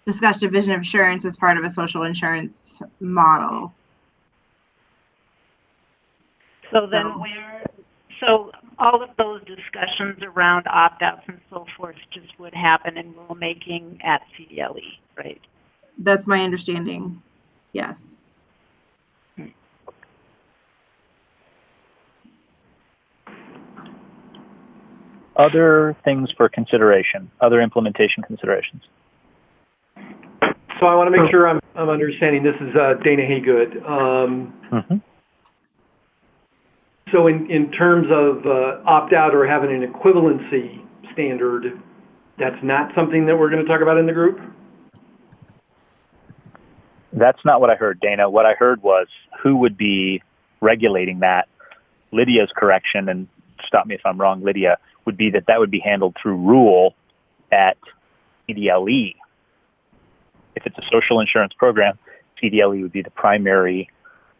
discussed Division of Insurance as part of a social insurance model. So then so all of those discussions around opt-outs and so forth just would happen in rulemaking at CDLE, right? That's my understanding. Yes. Other things for consideration, other implementation considerations. So I want to make sure I'm understanding. This is Dana Haygood. So in terms of opt-out or having an equivalency standard, that's not something that we're going to talk about in the group? That's not what I heard, Dana. What I heard was who would be regulating that. Lydia's correction, and stop me if I'm wrong, Lydia, would be that would be handled through rule at CDLE. If it's a social insurance program, CDLE would be the primary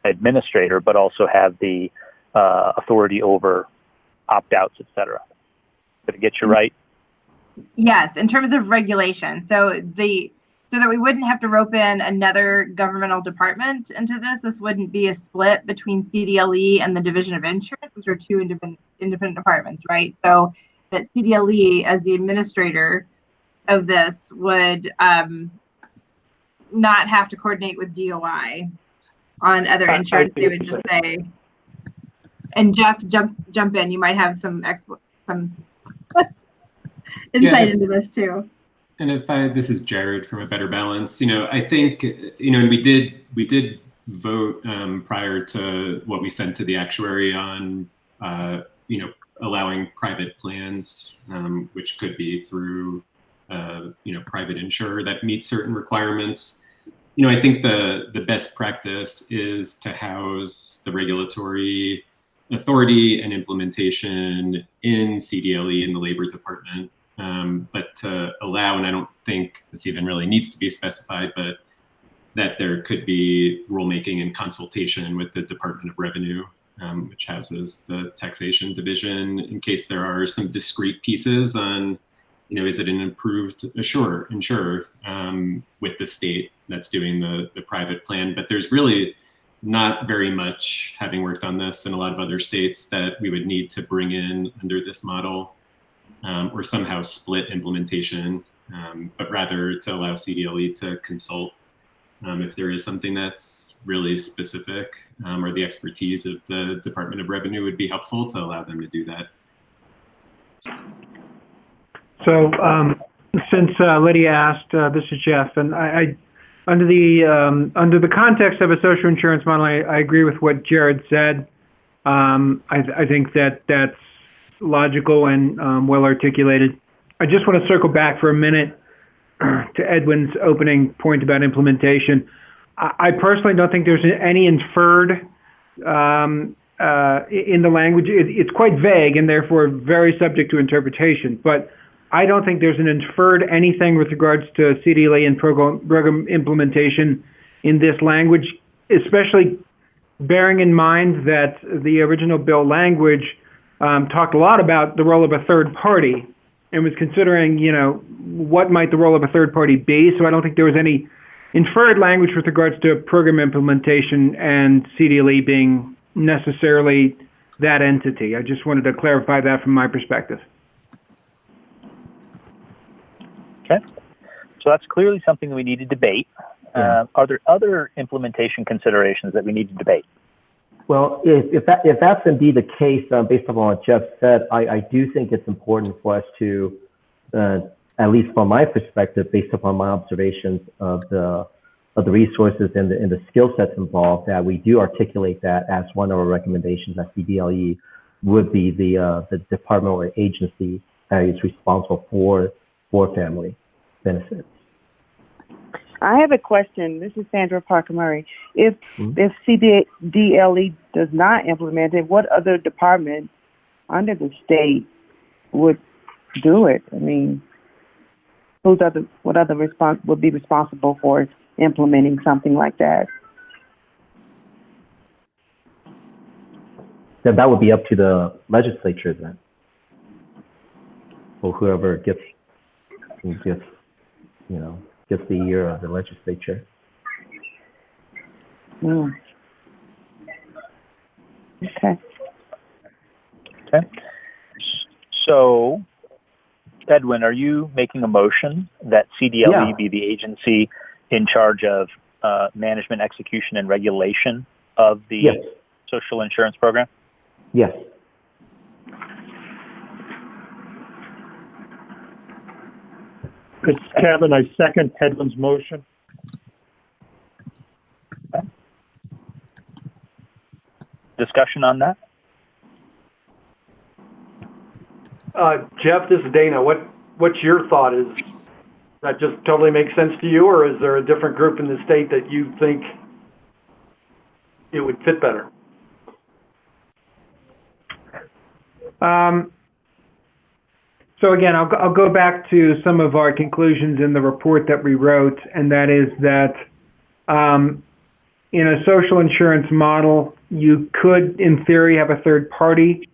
administrator, but also have the authority over opt-outs, et cetera. Did it get you right? Yes, in terms of regulation. So that we wouldn't have to rope in another governmental department into this. This wouldn't be a split between CDLE and the Division of Insurance. Those are two independent departments, right? So that CDLE, as the administrator of this, would not have to coordinate with DOI on other insurance. They would just say, and Jeff, jump in. You might have some insight into this too. And this is Jared from A Better Balance. I think, and we did vote prior to what we sent to the actuary on, allowing private plans, which could be through, private insurer that meets certain requirements. I think the best practice is to house the regulatory authority and implementation in CDLE in the Labor Department. But to allow, and I don't think this even really needs to be specified, but that there could be rulemaking and consultation with the Department of Revenue, which houses the taxation division, in case there are some discrete pieces on, is it an approved insurer with the state that's doing the private plan. But there's really not very much, having worked on this in a lot of other states, that we would need to bring in under this model. Or somehow split implementation, but rather to allow CDLE to consult if there is something that's really specific, or the expertise of the Department of Revenue would be helpful to allow them to do that. So since Lydia asked, this is Jeff, and I under the context of a social insurance model, I agree with what Jared said. I think that's logical and well articulated. I just want to circle back for a minute to Edwin's opening point about implementation. I personally don't think there's any inferred in the language. It's quite vague and therefore very subject to interpretation, but I don't think there's an inferred anything with regards to CDLE and program implementation in this language, especially bearing in mind that the original bill language talked a lot about the role of a third party and was considering, what might the role of a third party be. So I don't think there was any inferred language with regards to program implementation and CDLE being necessarily that entity. I just wanted to clarify that from my perspective. Okay. So that's clearly something that we need to debate. Yeah. Are there other implementation considerations that we need to debate? Well, if that's indeed the case, based on what Jeff said, I do think it's important for us to, at least from my perspective, based upon my observations of the resources and the skill sets involved, that we do articulate that as one of our recommendations, that CDLE would be the department or agency that is responsible for family benefits. I have a question. This is Sandra Parker Murray. If CDLE does not implement it, what other department under the state would do it? I mean, what other would be responsible for implementing something like that? Then that would be up to the legislature then, or whoever gets the ear of the legislature. Okay. Okay. So, Edwin, are you making a motion that CDLE be the agency in charge of management, execution, and regulation of the social insurance program? Yes. It's Kevin. I second Edwin's motion. Okay. Discussion on that? Jeff, this is Dana. What's your thought? Is that just totally makes sense to you, or is there a different group in the state that you think it would fit better? So again, I'll go back to some of our conclusions in the report that we wrote, and that is that in a social insurance model, you could, in theory, have a third party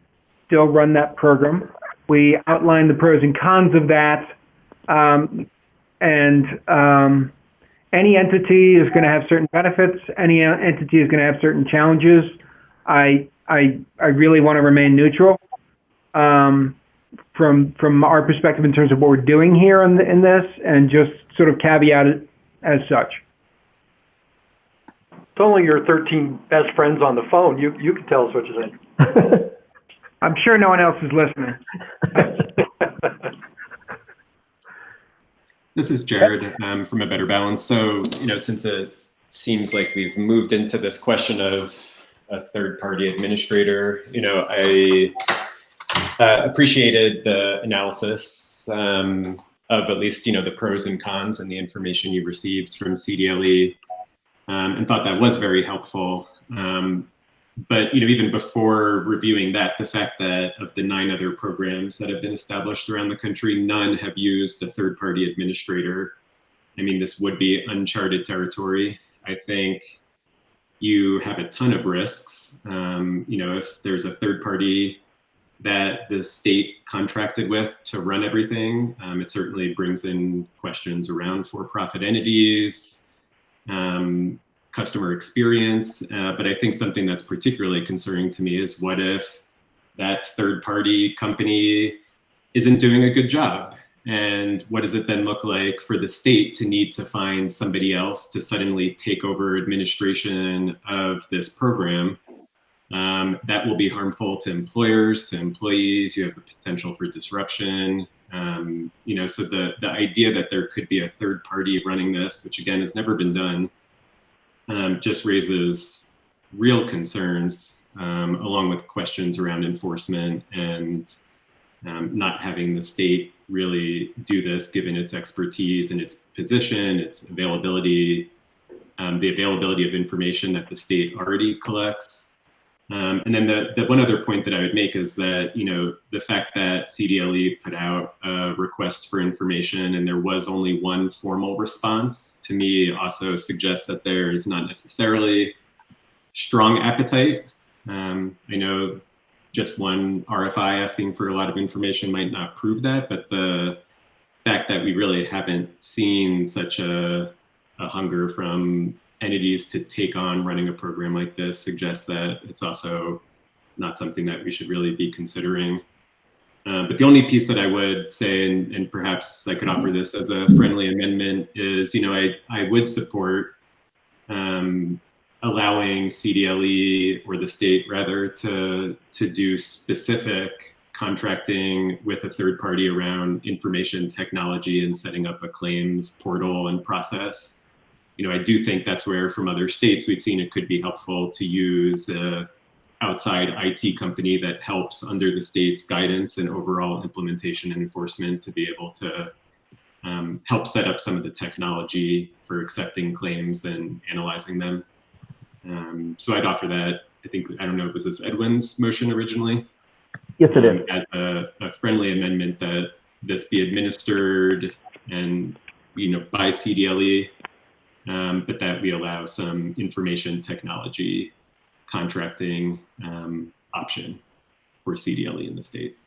still run that program. We outlined the pros and cons of that, and any entity is going to have certain benefits. Any entity is going to have certain challenges. I really want to remain neutral from our perspective in terms of what we're doing here in this, and just sort of caveat it as such. It's only your 13 best friends on the phone. You can tell us what you think. I'm sure no one else is listening. This is Jared from A Better Balance. So, since it seems like we've moved into this question of a third-party administrator, I appreciated the analysis of at least, the pros and cons and the information you received from CDLE, and thought that was very helpful. But even before reviewing that, the fact that of the 9 other programs that have been established around the country, none have used a third-party administrator. I mean, this would be uncharted territory. I think you have a ton of risks. If there's a third party that the state contracted with to run everything, it certainly brings in questions around for-profit entities, customer experience, but I think something that's particularly concerning to me is what if that third-party company isn't doing a good job? And what does it then look like for the state to need to find somebody else to suddenly take over administration of this program? That will be harmful to employers, to employees. You have the potential for disruption. So the idea that there could be a third party running this, which again has never been done, just raises real concerns, along with questions around enforcement and not having the state really do this, given its expertise and its position, its availability, the availability of information that the state already collects. And then the one other point that I would make is that, the fact that CDLE put out a request for information and there was only one formal response, to me also suggests that there's not necessarily strong appetite. I know just one RFI asking for a lot of information might not prove that, but the fact that we really haven't seen such a hunger from entities to take on running a program like this suggests that it's also not something that we should really be considering. But the only piece that I would say, and perhaps I could offer this as a friendly amendment, is, I would support allowing CDLE, or the state rather, to do specific contracting with a third party around information technology and setting up a claims portal and process. I do think that's where, from other states, we've seen it could be helpful to use an outside IT company that helps under the state's guidance and overall implementation and enforcement to be able to help set up some of the technology for accepting claims and analyzing them. So I'd offer that. I don't know, was this Edwin's motion originally? Yes, it is. As a friendly amendment that this be administered and, by CDLE, but that we allow some information technology contracting option for CDLE in the state.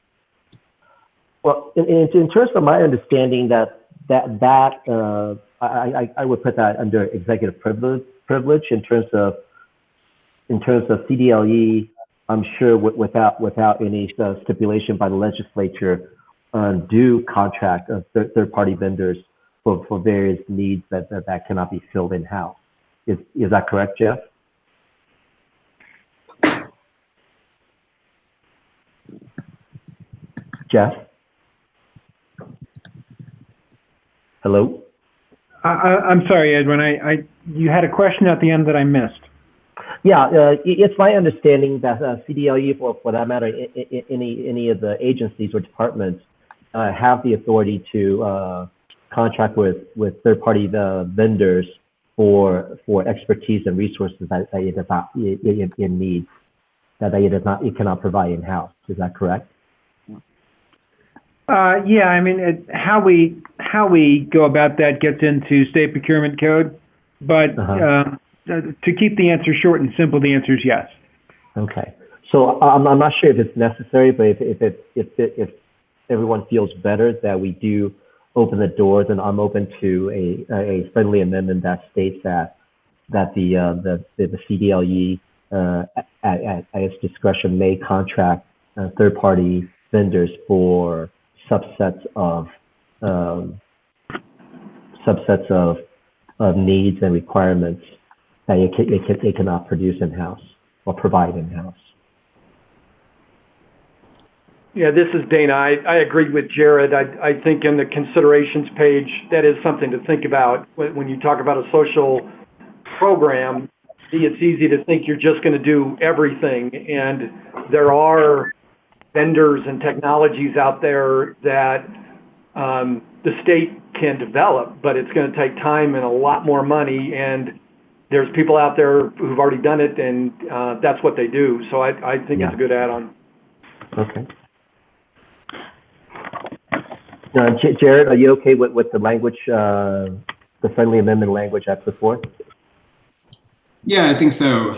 Well, in terms of my understanding, I would put that under executive privilege in terms of CDLE. I'm sure without any stipulation by the legislature, do contract third-party vendors for various needs that cannot be filled in-house. Is that correct, Jeff? Jeff? Hello? I'm sorry, Edwin. You had a question at the end that I missed. Yeah, it's my understanding that CDLE, for that matter, any of the agencies or departments have the authority to contract with third-party vendors for expertise and resources that it does not in need, that it cannot provide in-house. Is that correct? Yeah, I mean, how we go about that gets into state procurement code, but to keep the answer short and simple, the answer is yes. Okay. So I'm not sure if it's necessary, but if everyone feels better that we do open the doors, and I'm open to a friendly amendment that states that the CDLE at its discretion may contract third-party vendors for subsets of needs and requirements that it cannot produce in-house or provide in-house. Yeah, this is Dana. I agree with Jared. I think in the considerations page, that is something to think about. When you talk about a social program, it's easy to think you're just going to do everything. And there are vendors and technologies out there that the state can develop, but it's going to take time and a lot more money. And there's people out there who've already done it, and that's what they do. So I think it's a good add-on. Okay. Jared, are you okay with the language, the friendly amendment language I put forth? Yeah, I think so.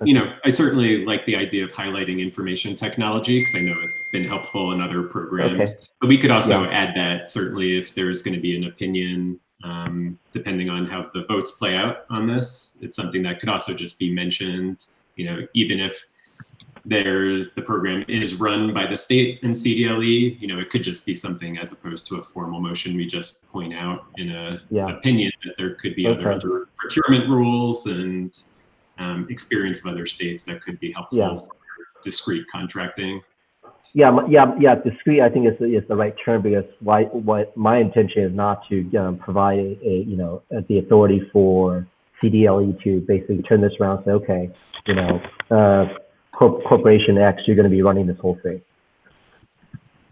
You know, I certainly like the idea of highlighting information technology because I know it's been helpful in other programs. Okay. But we could also add that certainly if there's going to be an opinion, depending on how the votes play out on this, it's something that could also just be mentioned. You know, even if the program is run by the state and CDLE, you know, it could just be something as opposed to a formal motion. We just point out in a opinion that there could be other procurement rules and experience of other states that could be helpful for discrete contracting. Discrete I think is the right term, because what my intention is not to provide the authority for CDLE to basically turn this around and say, okay, you know, Corporation X, you're going to be running this whole thing.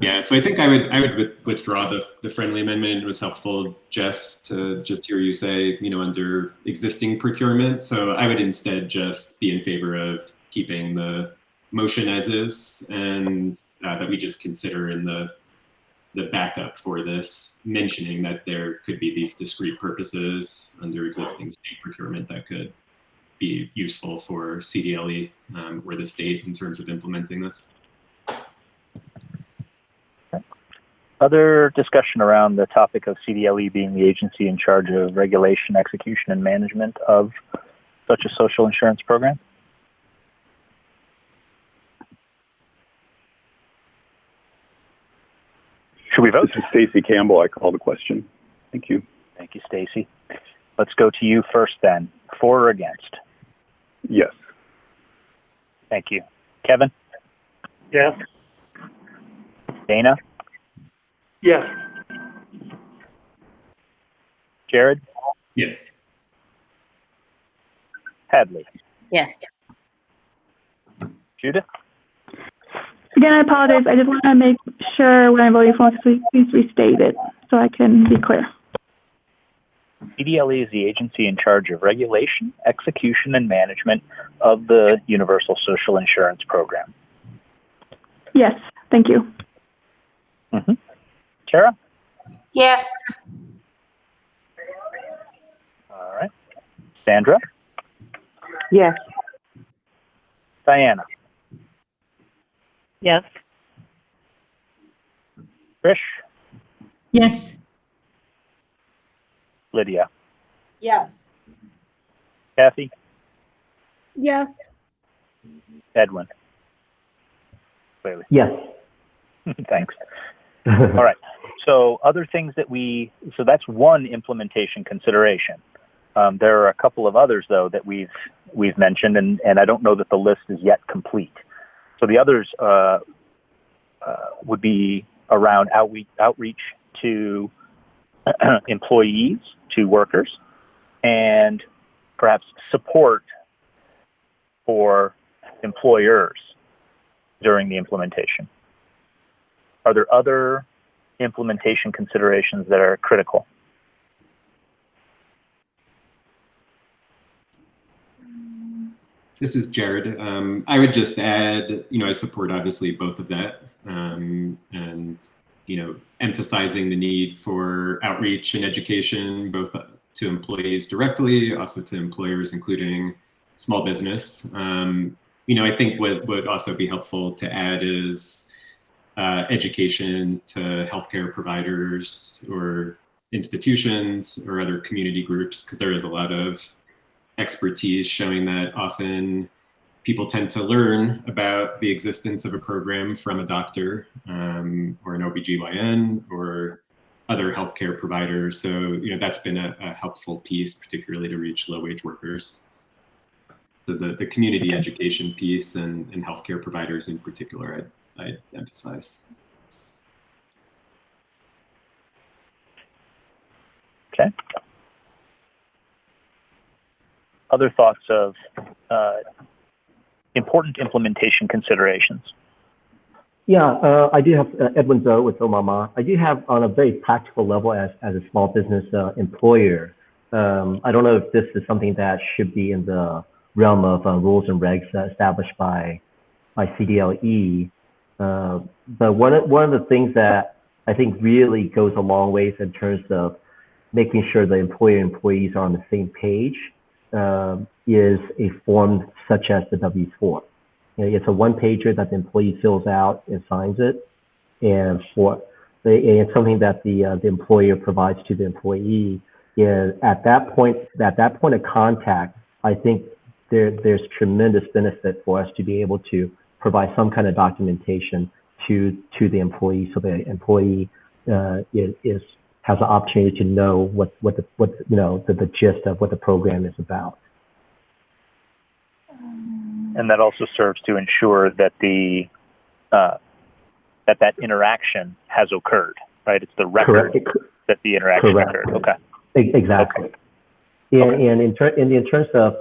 Yeah, so I think I would withdraw the friendly amendment. It was helpful, Jeff, to just hear you say, you know, under existing procurement. So I would instead just be in favor of keeping the motion as is, and that we just consider in the backup for this, mentioning that there could be these discrete purposes under existing state procurement that could be useful for CDLE or the state in terms of implementing this. Other discussion around the topic of CDLE being the agency in charge of regulation, execution, and management of such a social insurance program? Should we vote? This is Stacy Campbell. I call the question. Thank you. Thank you, Stacy. Let's go to you first then. For or against? Yes. Thank you. Kevin? Yes. Dana? Yes. Jared? Yes. Hadley? Yes. Judith? Again, I apologize. I just want to make sure when I'm voting for this, please restate it so I can be clear. CDLE is the agency in charge of regulation, execution, and management of the Universal Social Insurance Program. Yes, thank you. Mm-hmm. Tara? Yes. All right. Sandra? Yes. Diana? Yes. Trish? Yes. Lydia? Yes. Kathy? Yes. Edwin? Clearly. Yes. Thanks. All right. So other things that so that's one implementation consideration. There are a couple of others though that we've mentioned, and I don't know that the list is yet complete. So the others would be around outreach to employees, to workers, and perhaps support for employers during the implementation? Are there other implementation considerations that are critical? This is Jared. I would just add, I support obviously both of that, and emphasizing the need for outreach and education, both to employees directly, also to employers, including small business. I think what would also be helpful to add is education to healthcare providers or institutions or other community groups, because there is a lot of expertise showing that often people tend to learn about the existence of a program from a doctor or an OBGYN or other healthcare providers. So, that's been a helpful piece, particularly to reach low-wage workers. So the community education piece and healthcare providers in particular, I'd emphasize. Okay. Other thoughts of important implementation considerations? Yeah, I do have Edwin Zoe with Omama. I do have on a very practical level as a small business employer. I don't know if this is something that should be in the realm of rules and regs established by CDLE. But one of the things that I think really goes a long ways in terms of making sure the employer and employees are on the same page is a form such as the W-4. It's a one-pager that the employee fills out and signs it, and it's something that the employer provides to the employee. And at that point of contact, I think there's tremendous benefit for us to be able to provide some kind of documentation to the employee, so the employee has the opportunity to know what the gist of what the program is about. And that also serves to ensure that that interaction has occurred, right? It's the record that the interaction occurred. Okay. Exactly. Okay. And in terms of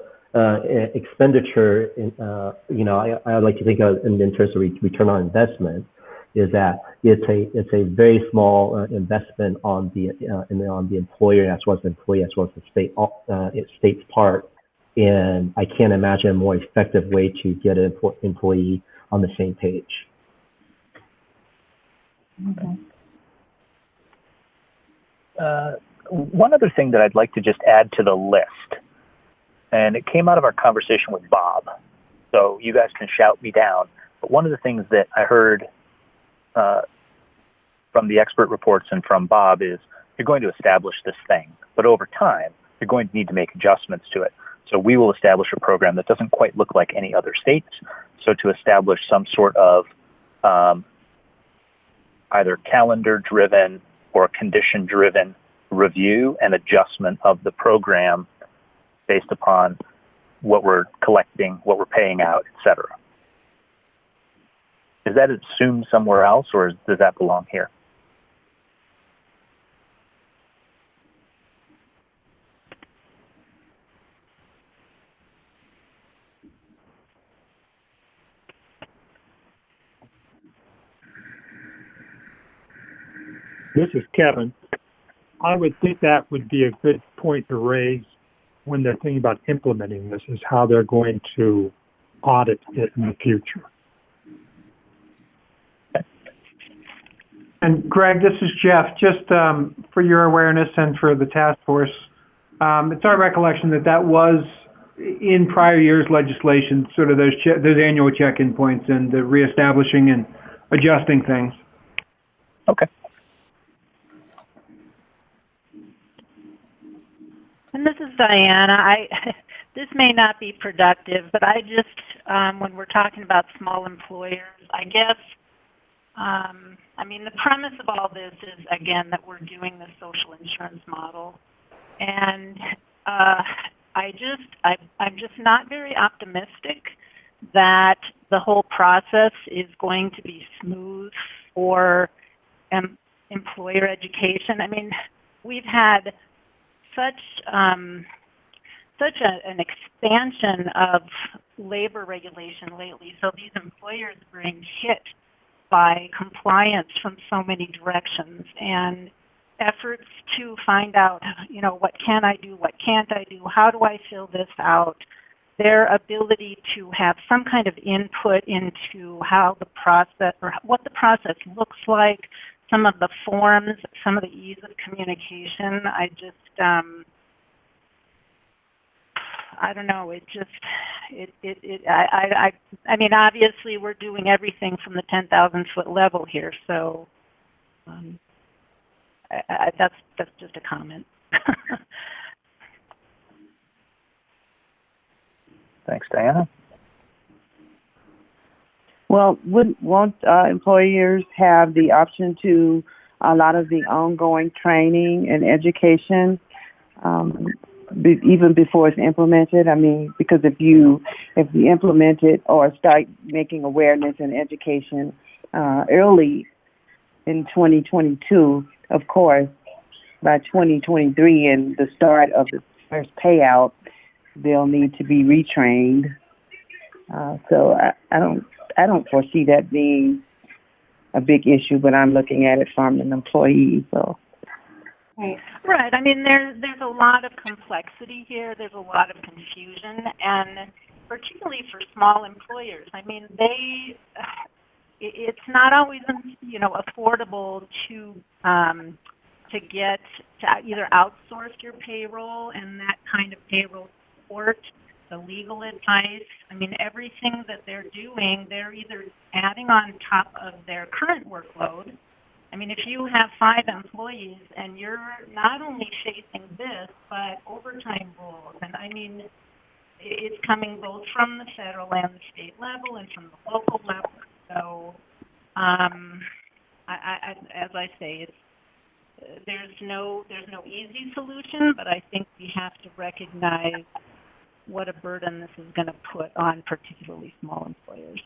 expenditure, I like to think of in terms of return on investment, is that it's a very small investment on the employer as well as the employee as well as the state's part. And I can't imagine a more effective way to get an employee on the same page. Okay. One other thing that I'd like to just add to the list, and it came out of our conversation with Bob, so you guys can shout me down, but one of the things that I heard from the expert reports and from Bob is you're going to establish this thing, but over time, you're going to need to make adjustments to it. So we will establish a program that doesn't quite look like any other states. So to establish some sort of either calendar-driven or condition-driven review and adjustment of the program based upon what we're collecting, what we're paying out, et cetera. Is that assumed somewhere else, or does that belong here? This is Kevin. I would think that would be a good point to raise when they're thinking about implementing this, is how they're going to audit it in the future. And Greg, this is Jeff. Just for your awareness and for the task force, it's our recollection that was in prior years' legislation, sort of those annual check-in points and the reestablishing and adjusting things. Okay. And this is Diana. This may not be productive, but I just, when we're talking about small employers, I guess, the premise of all this is, again, that we're doing the social insurance model. And I'm just not very optimistic that the whole process is going to be smooth for employer education. We've had such an expansion of labor regulation lately. So these employers are being hit by compliance from so many directions, and efforts to find out, what can I do, what can't I do, how do I fill this out, their ability to have some kind of input into how the process, or what the process looks like, some of the forms, some of the ease of communication. I don't know. I mean, obviously we're doing everything from the 10,000-foot level here. So that's just a comment. Thanks, Diana. Well, won't employers have the option to a lot of the ongoing training and education even before it's implemented? I mean, because if you implement it or start making awareness and education early in 2022, of course, by 2023 and the start of the first payout, they'll need to be retrained. So I don't foresee that being a big issue, but I'm looking at it from an employee. So. Right. I mean, there's a lot of complexity here. There's a lot of confusion, and particularly for small employers. I mean, it's not always, affordable to get to either outsource your payroll and that kind of payroll support, the legal advice. I mean, everything that they're doing, they're either adding on top of their current workload. I mean, if you have 5 employees and you're not only facing this, but overtime rules, and I mean, it's coming both from the federal and the state level and from the local level. So, as I say, there's no easy solution, but I think we have to recognize what a burden this is going to put on particularly small employers.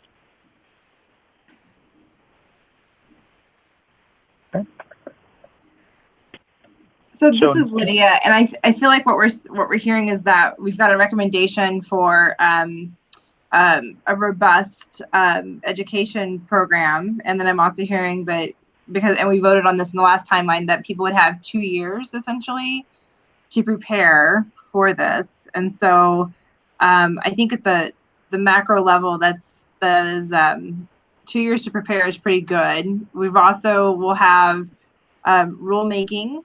So this is Lydia, and I feel like what we're hearing is that we've got a recommendation for a robust education program, and then I'm also hearing that and we voted on this in the last timeline, that people would have 2 years essentially to prepare for this. And so I think at the macro level, that is 2 years to prepare is pretty good. We'll have rulemaking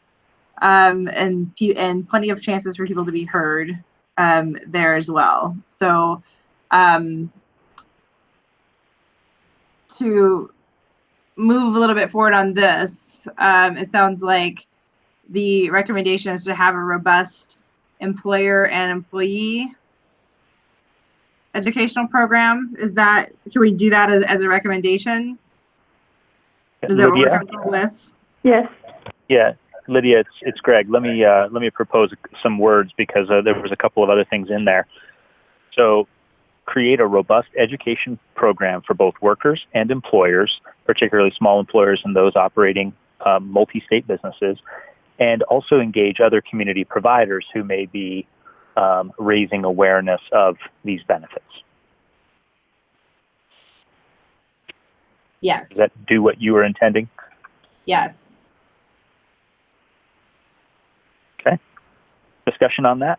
and plenty of chances for people to be heard there as well. So to move a little bit forward on this, it sounds like the recommendation is to have a robust employer and employee educational program. Can we do that as a recommendation? Is that what we're comfortable with? Yes. Yeah, Lydia, it's Greg. Let me propose some words, because there was a couple of other things in there. So, create a robust education program for both workers and employers, particularly small employers and those operating multi-state businesses, and also engage other community providers who may be raising awareness of these benefits. Yes. Does that do what you were intending? Yes. Okay. Discussion on that?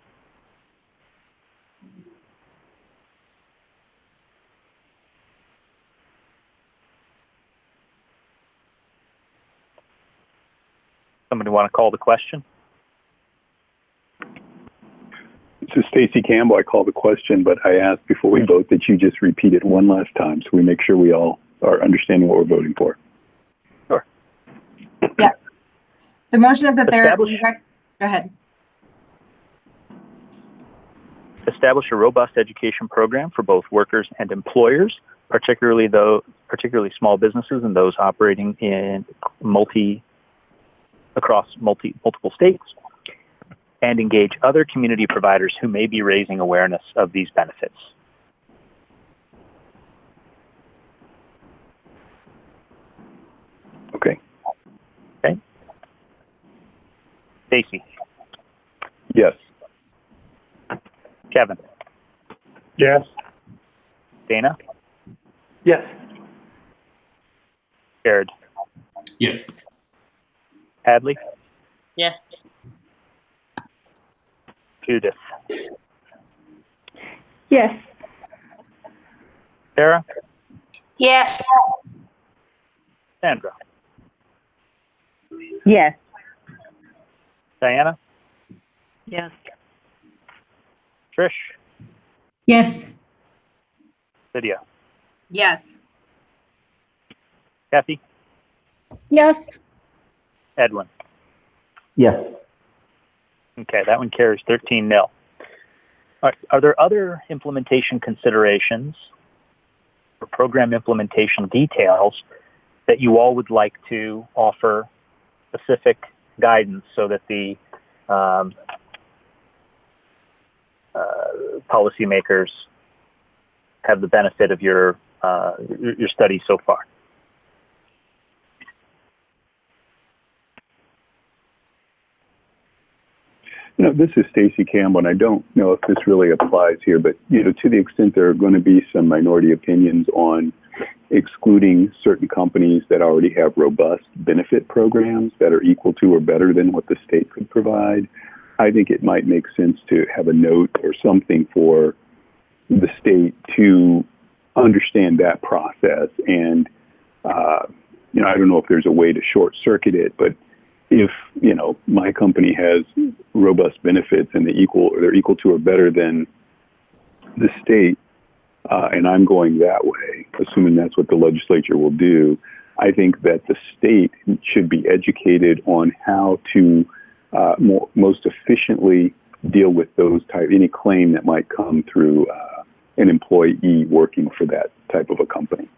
Somebody want to call the question? This is Stacy Campbell. I call the question, but I asked before we vote that you just repeat it one last time so we make sure we all are understanding what we're voting for. Sure. Yeah. The motion is that go ahead. Establish a robust education program for both workers and employers, particularly small businesses and those operating in across multiple states, and engage other community providers who may be raising awareness of these benefits. Okay. Stacy? Yes. Kevin? Yes. Dana? Yes. Jared? Yes. Hadley? Yes. Judith? Yes. Sarah? Yes. Sandra? Yes. Diana? Yes. Trish? Yes. Lydia? Yes. Kathy? Yes. Edwin? Yes. Okay, that one carries 13-0. Are there other implementation considerations or program implementation details that you all would like to offer specific guidance so that the policymakers have the benefit of your study so far? This is Stacy Campbell, and I don't know if this really applies here, but, to the extent there are going to be some minority opinions on excluding certain companies that already have robust benefit programs that are equal to or better than what the state could provide, I think it might make sense to have a note or something for the state to understand that process. And, I don't know if there's a way to short circuit it, but if, my company has robust benefits and they're equal to or better than the state, and I'm going that way, assuming that's what the legislature will do, I think that the state should be educated on how to most efficiently deal with any claim that might come through an employee working for that type of a company.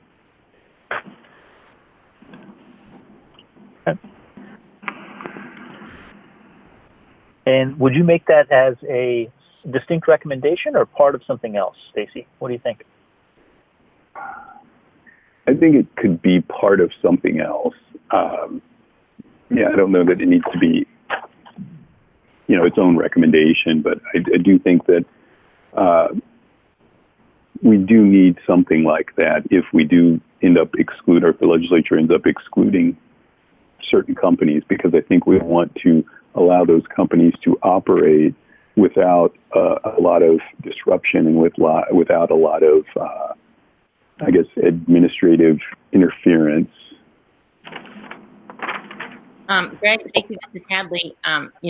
And would you make that as a distinct recommendation or part of something else, Stacy? What do you think? I think it could be part of something else. I don't know that it needs to be, its own recommendation, but I do think that we do need something like that if we do end up or if the legislature ends up excluding certain companies, because I think we want to allow those companies to operate without a lot of disruption and without a lot of, administrative interference. Greg, Stacy, this is Hadley.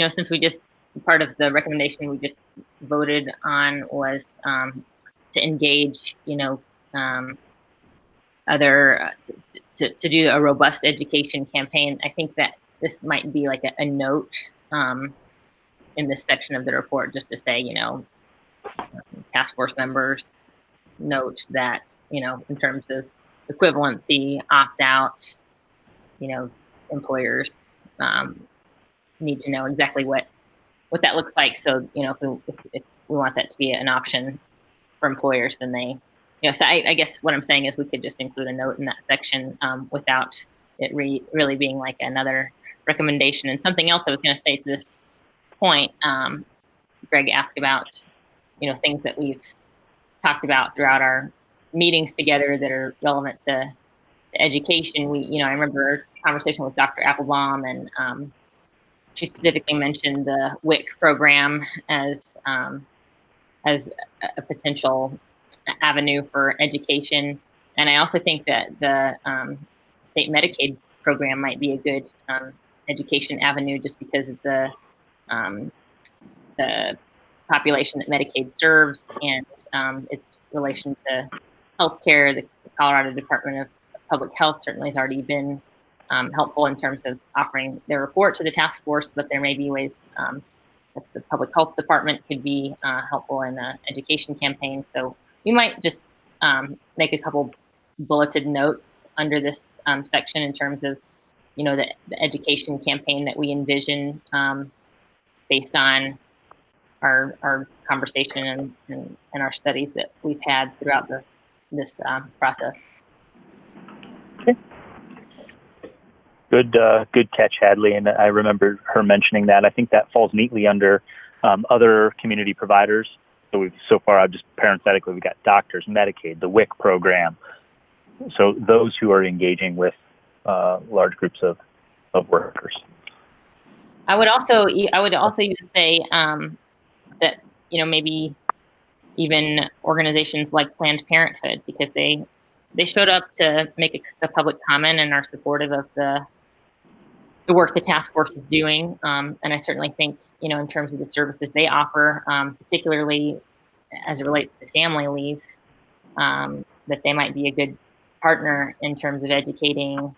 Since part of the recommendation we just voted on was to engage, to do a robust education campaign, I think that this might be like a note in this section of the report, just to say, task force members note that, in terms of equivalency, opt-out, employers need to know exactly what that looks like. So, if we want that to be an option for employers, then they, so I guess what I'm saying is we could just include a note in that section without it really being like another recommendation. And something else I was going to say to this point, Greg asked about, things that we've talked about throughout our meetings together that are relevant to education. I remember a conversation with Dr. Applebaum, and she specifically mentioned the WIC program as a potential avenue for education. And I also think that the state Medicaid program might be a good education avenue, just because of the population that Medicaid serves and its relation to healthcare. The Colorado Department of Public Health certainly has already been helpful in terms of offering their report to the task force, but there may be ways that the Public Health Department could be helpful in an education campaign. So we might just make a couple bulleted notes under this section in terms of, the education campaign that we envision based on our conversation and our studies that we've had throughout this process. Okay. Good catch, Hadley. And I remember her mentioning that. I think that falls neatly under other community providers So far, I've just parenthetically, we've got doctors, Medicaid, the WIC program. So those who are engaging with large groups of workers. I would also even say that, maybe even organizations like Planned Parenthood, because they showed up to make a public comment and are supportive of the work the task force is doing. And I certainly think, in terms of the services they offer, particularly as it relates to family leave, that they might be a good partner in terms of educating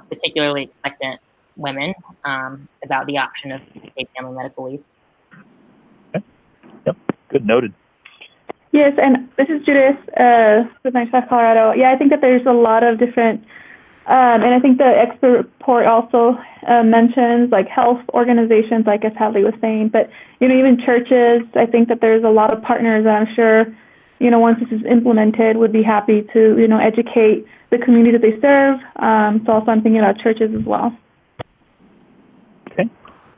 particularly expectant women about the option of paid family medical leave. Okay. Yep, good, noted. Yes, and this is Judith with 95 Colorado. Yeah, I think that there's a lot of different, and I think the expert report also mentions like health organizations, like as Hadley was saying, but, even churches. I think that there's a lot of partners that I'm sure, once this is implemented, would be happy to, educate the community that they serve. So also I'm thinking about churches as well. Okay,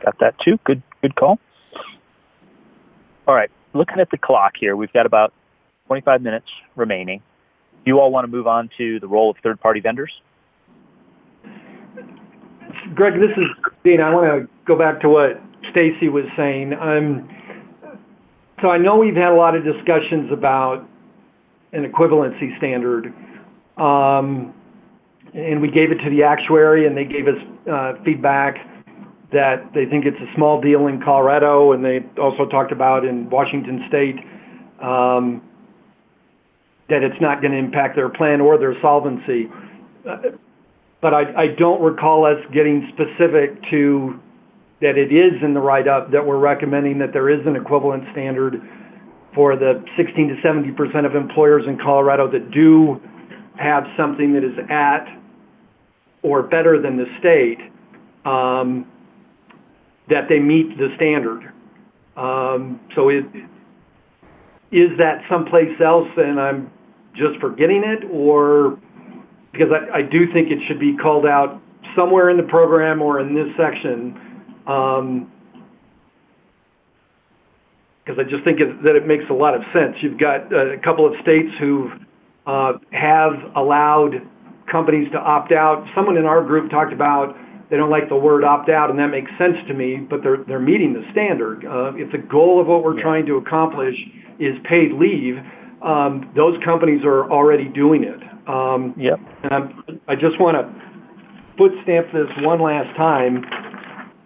got that too. Good call. All right, looking at the clock here, we've got about 25 minutes remaining. You all want to move on to the role of third-party vendors? Greg, this is Dean. I want to go back to what Stacy was saying. So I know we've had a lot of discussions about an equivalency standard, and we gave it to the actuary, and they gave us feedback that they think it's a small deal in Colorado, and they also talked about in Washington State that it's not going to impact their plan or their solvency. But I don't recall us getting specific to that it is in the write-up that we're recommending that there is an equivalent standard for the 16 to 70% of employers in Colorado that do have something that is at or better than the state, that they meet the standard. So is that someplace else and I'm just forgetting it, or because I do think it should be called out somewhere in the program or in this section, because I just think that it makes a lot of sense. You've got a couple of states who have allowed companies to opt out. Someone in our group talked about they don't like the word opt out, and that makes sense to me, but they're meeting the standard. If the goal of what we're trying to accomplish is paid leave, those companies are already doing it. Yep. And I just want to foot stamp this one last time,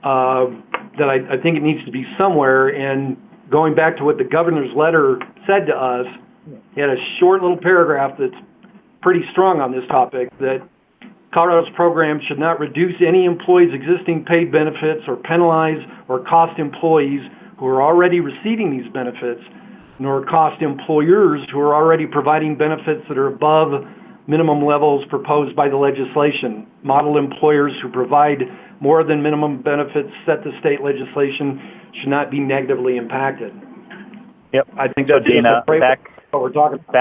that I think it needs to be somewhere. And going back to what the governor's letter said to us, he had a short little paragraph that's pretty strong on this topic, that Colorado's program should not reduce any employee's existing paid benefits or penalize or cost employees who are already receiving these benefits, nor cost employers who are already providing benefits that are above minimum levels proposed by the legislation. Model employers who provide more than minimum benefits set to state legislation should not be negatively impacted. Yep. I think so that's Dana, what we're talking about.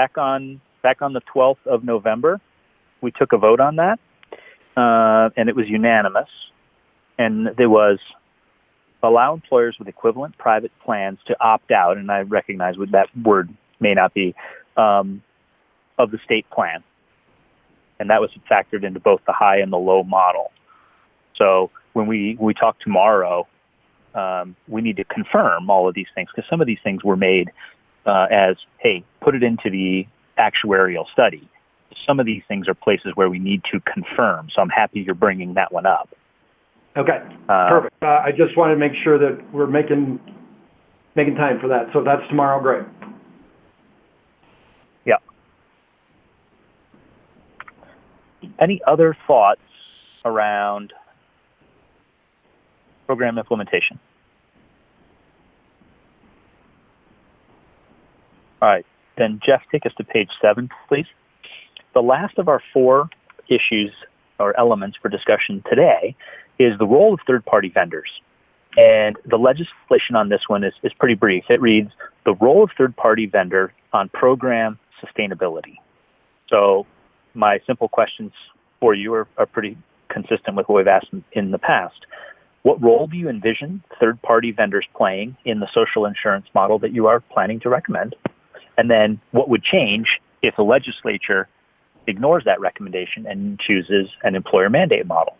Back on the 12th of November, we took a vote on that, and it was unanimous. And there was allow employers with equivalent private plans to opt out, and I recognize what that word may not be, of the state plan. And that was factored into both the high and the low model. So when we talk tomorrow, we need to confirm all of these things, because some of these things were made as, hey, put it into the actuarial study. Some of these things are places where we need to confirm. So I'm happy you're bringing that one up. Okay, perfect. I just want to make sure that we're making time for that. So if that's tomorrow, great. Yeah. Any other thoughts around program implementation? All right, then Jeff, take us to page 7, please. The last of our 4 issues or elements for discussion today is the role of third-party vendors. And the legislation on this one is pretty brief. It reads, the role of third-party vendor on program sustainability. So my simple questions for you are pretty consistent with what we've asked in the past. What role do you envision third-party vendors playing in the social insurance model that you are planning to recommend? And then what would change if the legislature ignores that recommendation and chooses an employer mandate model?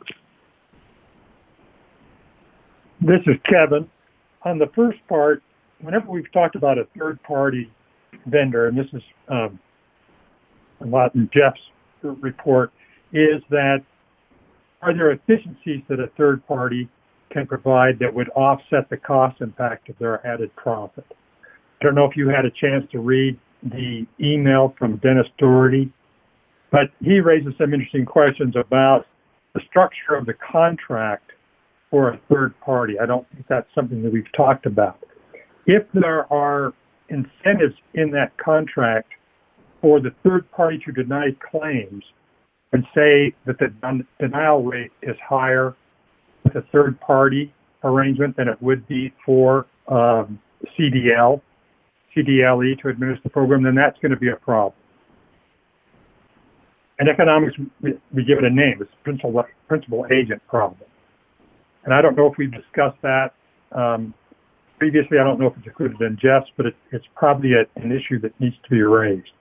This is Kevin. On the first part, whenever we've talked about a third-party vendor, and this is a lot in Jeff's report, is that are there efficiencies that a third party can provide that would offset the cost impact of their added profit? I don't know if you had a chance to read the email from Dennis Doherty, but he raises some interesting questions about the structure of the contract for a third party. I don't think that's something that we've talked about. If there are incentives in that contract for the third party to deny claims and say that the denial rate is higher with a third party arrangement than it would be for CDLE to administer the program, then that's going to be a problem. In economics, we give it a name. It's principal agent problem. And I don't know if we've discussed that previously. I don't know if it's included in Jeff's, but it's probably an issue that needs to be raised.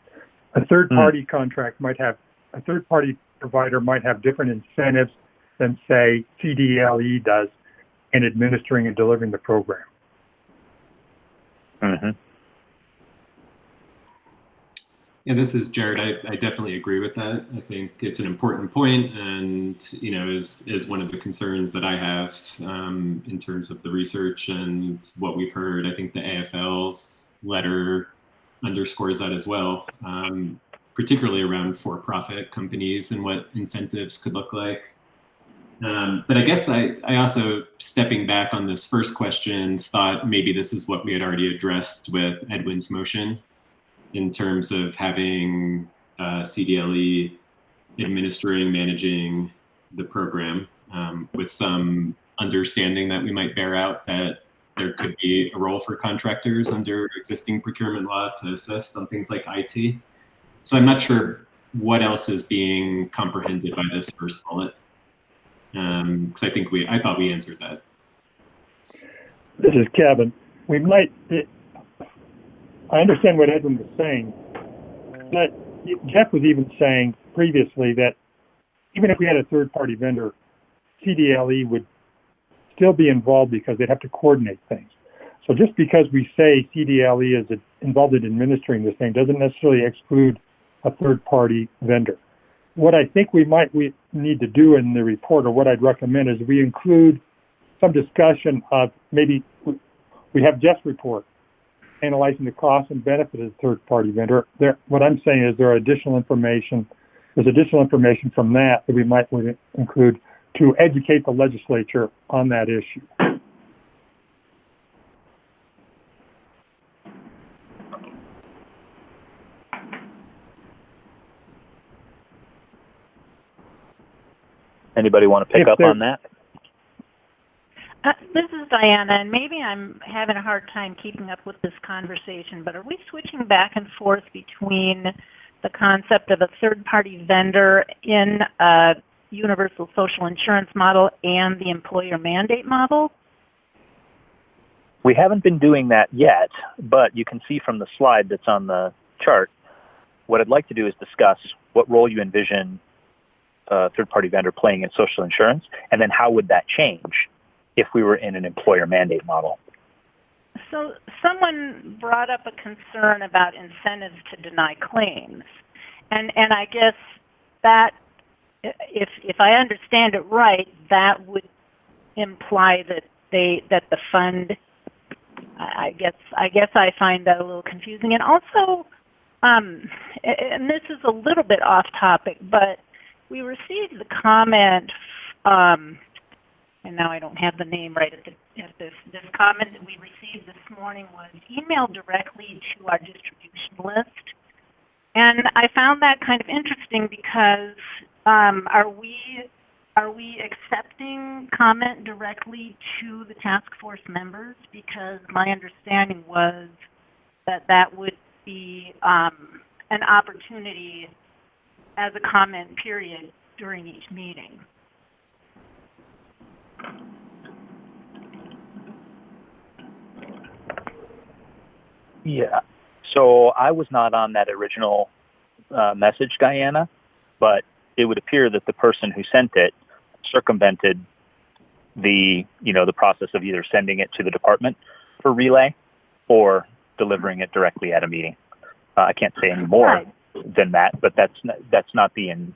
A third-party contract might have, a third-party provider might have different incentives than, say, CDLE does in administering and delivering the program. Mm-hmm. Yeah, this is Jared. I definitely agree with that. I think it's an important point, and is one of the concerns that I have in terms of the research and what we've heard. I think the AFL's letter underscores that as well, particularly around for-profit companies and what incentives could look like. But I guess I also, stepping back on this first question, thought maybe this is what we had already addressed with Edwin's motion in terms of having CDLE administering, managing the program with some understanding that we might bear out that there could be a role for contractors under existing procurement law to assist on things like IT. So I'm not sure what else is being comprehended by this first bullet, because I thought we answered that. This is Kevin. I understand what Edwin was saying, but Jeff was even saying previously that even if we had a third-party vendor, CDLE would still be involved because they'd have to coordinate things. So just because we say CDLE is involved in administering this thing doesn't necessarily exclude a third-party vendor. What I think we need to do in the report, or what I'd recommend, is we include some discussion of maybe we have Jeff's report analyzing the cost and benefit of the third-party vendor. What I'm saying is there's additional information from that we might include to educate the legislature on that issue. Anybody want to pick up on that? This is Diana, and maybe I'm having a hard time keeping up with this conversation, but are we switching back and forth between the concept of a third-party vendor in a universal social insurance model and the employer mandate model? We haven't been doing that yet, but you can see from the slide that's on the chart, what I'd like to do is discuss what role you envision a third-party vendor playing in social insurance, and then how would that change if we were in an employer mandate model. So someone brought up a concern about incentives to deny claims. And I guess that, if I understand it right, that would imply that the fund, I guess I find that a little confusing. And also, and this is a little bit off topic, but we received the comment, and now I don't have the name right at this comment that we received this morning was emailed directly to our distribution list. And I found that kind of interesting because are we accepting comment directly to the task force members? Because my understanding was that would be an opportunity as a comment period during each meeting. Yeah. So I was not on that original message, Diana, but it would appear that the person who sent it circumvented the process of either sending it to the department for relay or delivering it directly at a meeting. I can't say any more than that, but that has not been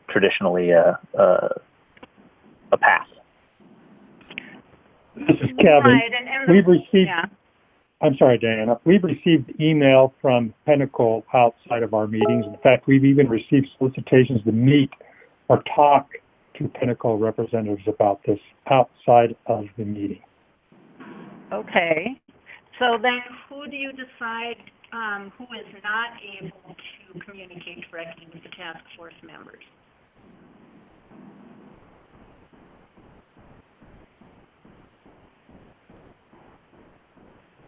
traditionally a path. This is Kevin. Right, We've received. Yeah. I'm sorry, Diana. We've received email from Pinnacle outside of our meetings. In fact, we've even received solicitations to meet or talk to Pinnacle representatives about this outside of the meeting. Okay. So then who do you decide who is not able to communicate directly with the task force members?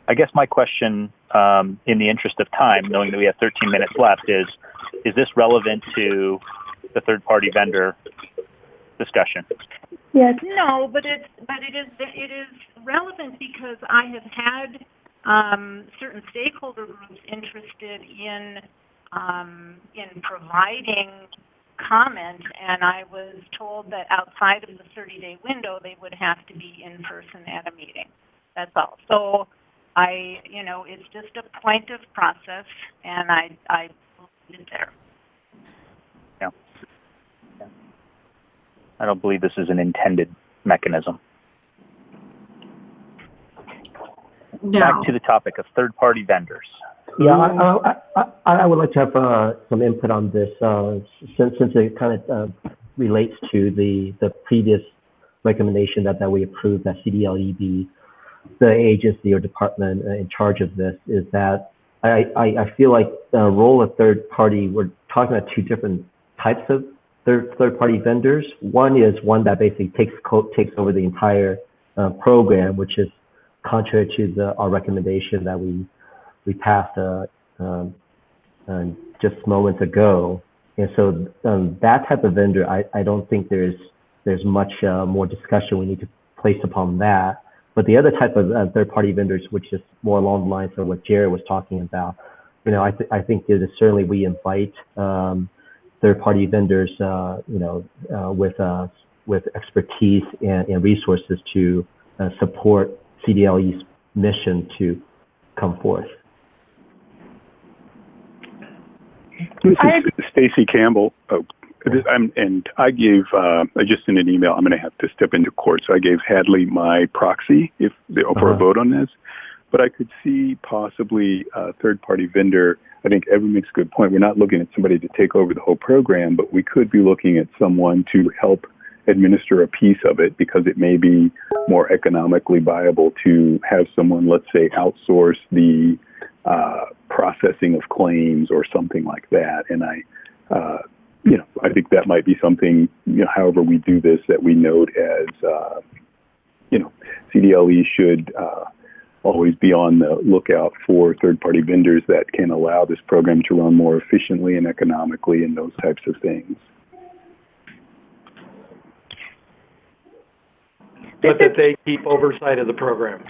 I guess my question, in the interest of time, knowing that we have 13 minutes left, is this relevant to the third-party vendor discussion? Yes. No, but it is relevant because I have had certain stakeholder groups interested in providing comment, and I was told that outside of the 30-day window, they would have to be in person at a meeting. That's all. So it's just a point of process, and I leave it there. Yeah. I don't believe this is an intended mechanism. No. Back to the topic of third-party vendors. Yeah, I would like to have some input on this since it kind of relates to the previous recommendation that we approved that CDLE be the agency or department in charge of this. Is that I feel like the role of third party, we're talking about two different types of third party vendors. One is one that basically takes over the entire program, which is contrary to our recommendation that we passed just moments ago. And so that type of vendor, I don't think there's much more discussion we need to place upon that. But the other type of third-party vendors, which is more along the lines of what Jared was talking about, I think that certainly we invite third-party vendors, with expertise and resources to support CDLE's mission to come forth. This is Stacy Campbell. And I gave, I just sent an email. I'm going to have to step into court. So I gave Hadley my proxy for a vote on this. But I could see possibly a third-party vendor. I think Evan makes a good point. We're not looking at somebody to take over the whole program, but we could be looking at someone to help administer a piece of it because it may be more economically viable to have someone, let's say, outsource the processing of claims or something like that. And I think that might be something, however we do this, that we note as, CDLE should always be on the lookout for third-party vendors that can allow this program to run more efficiently and economically and those types of things. But that they keep oversight of the program.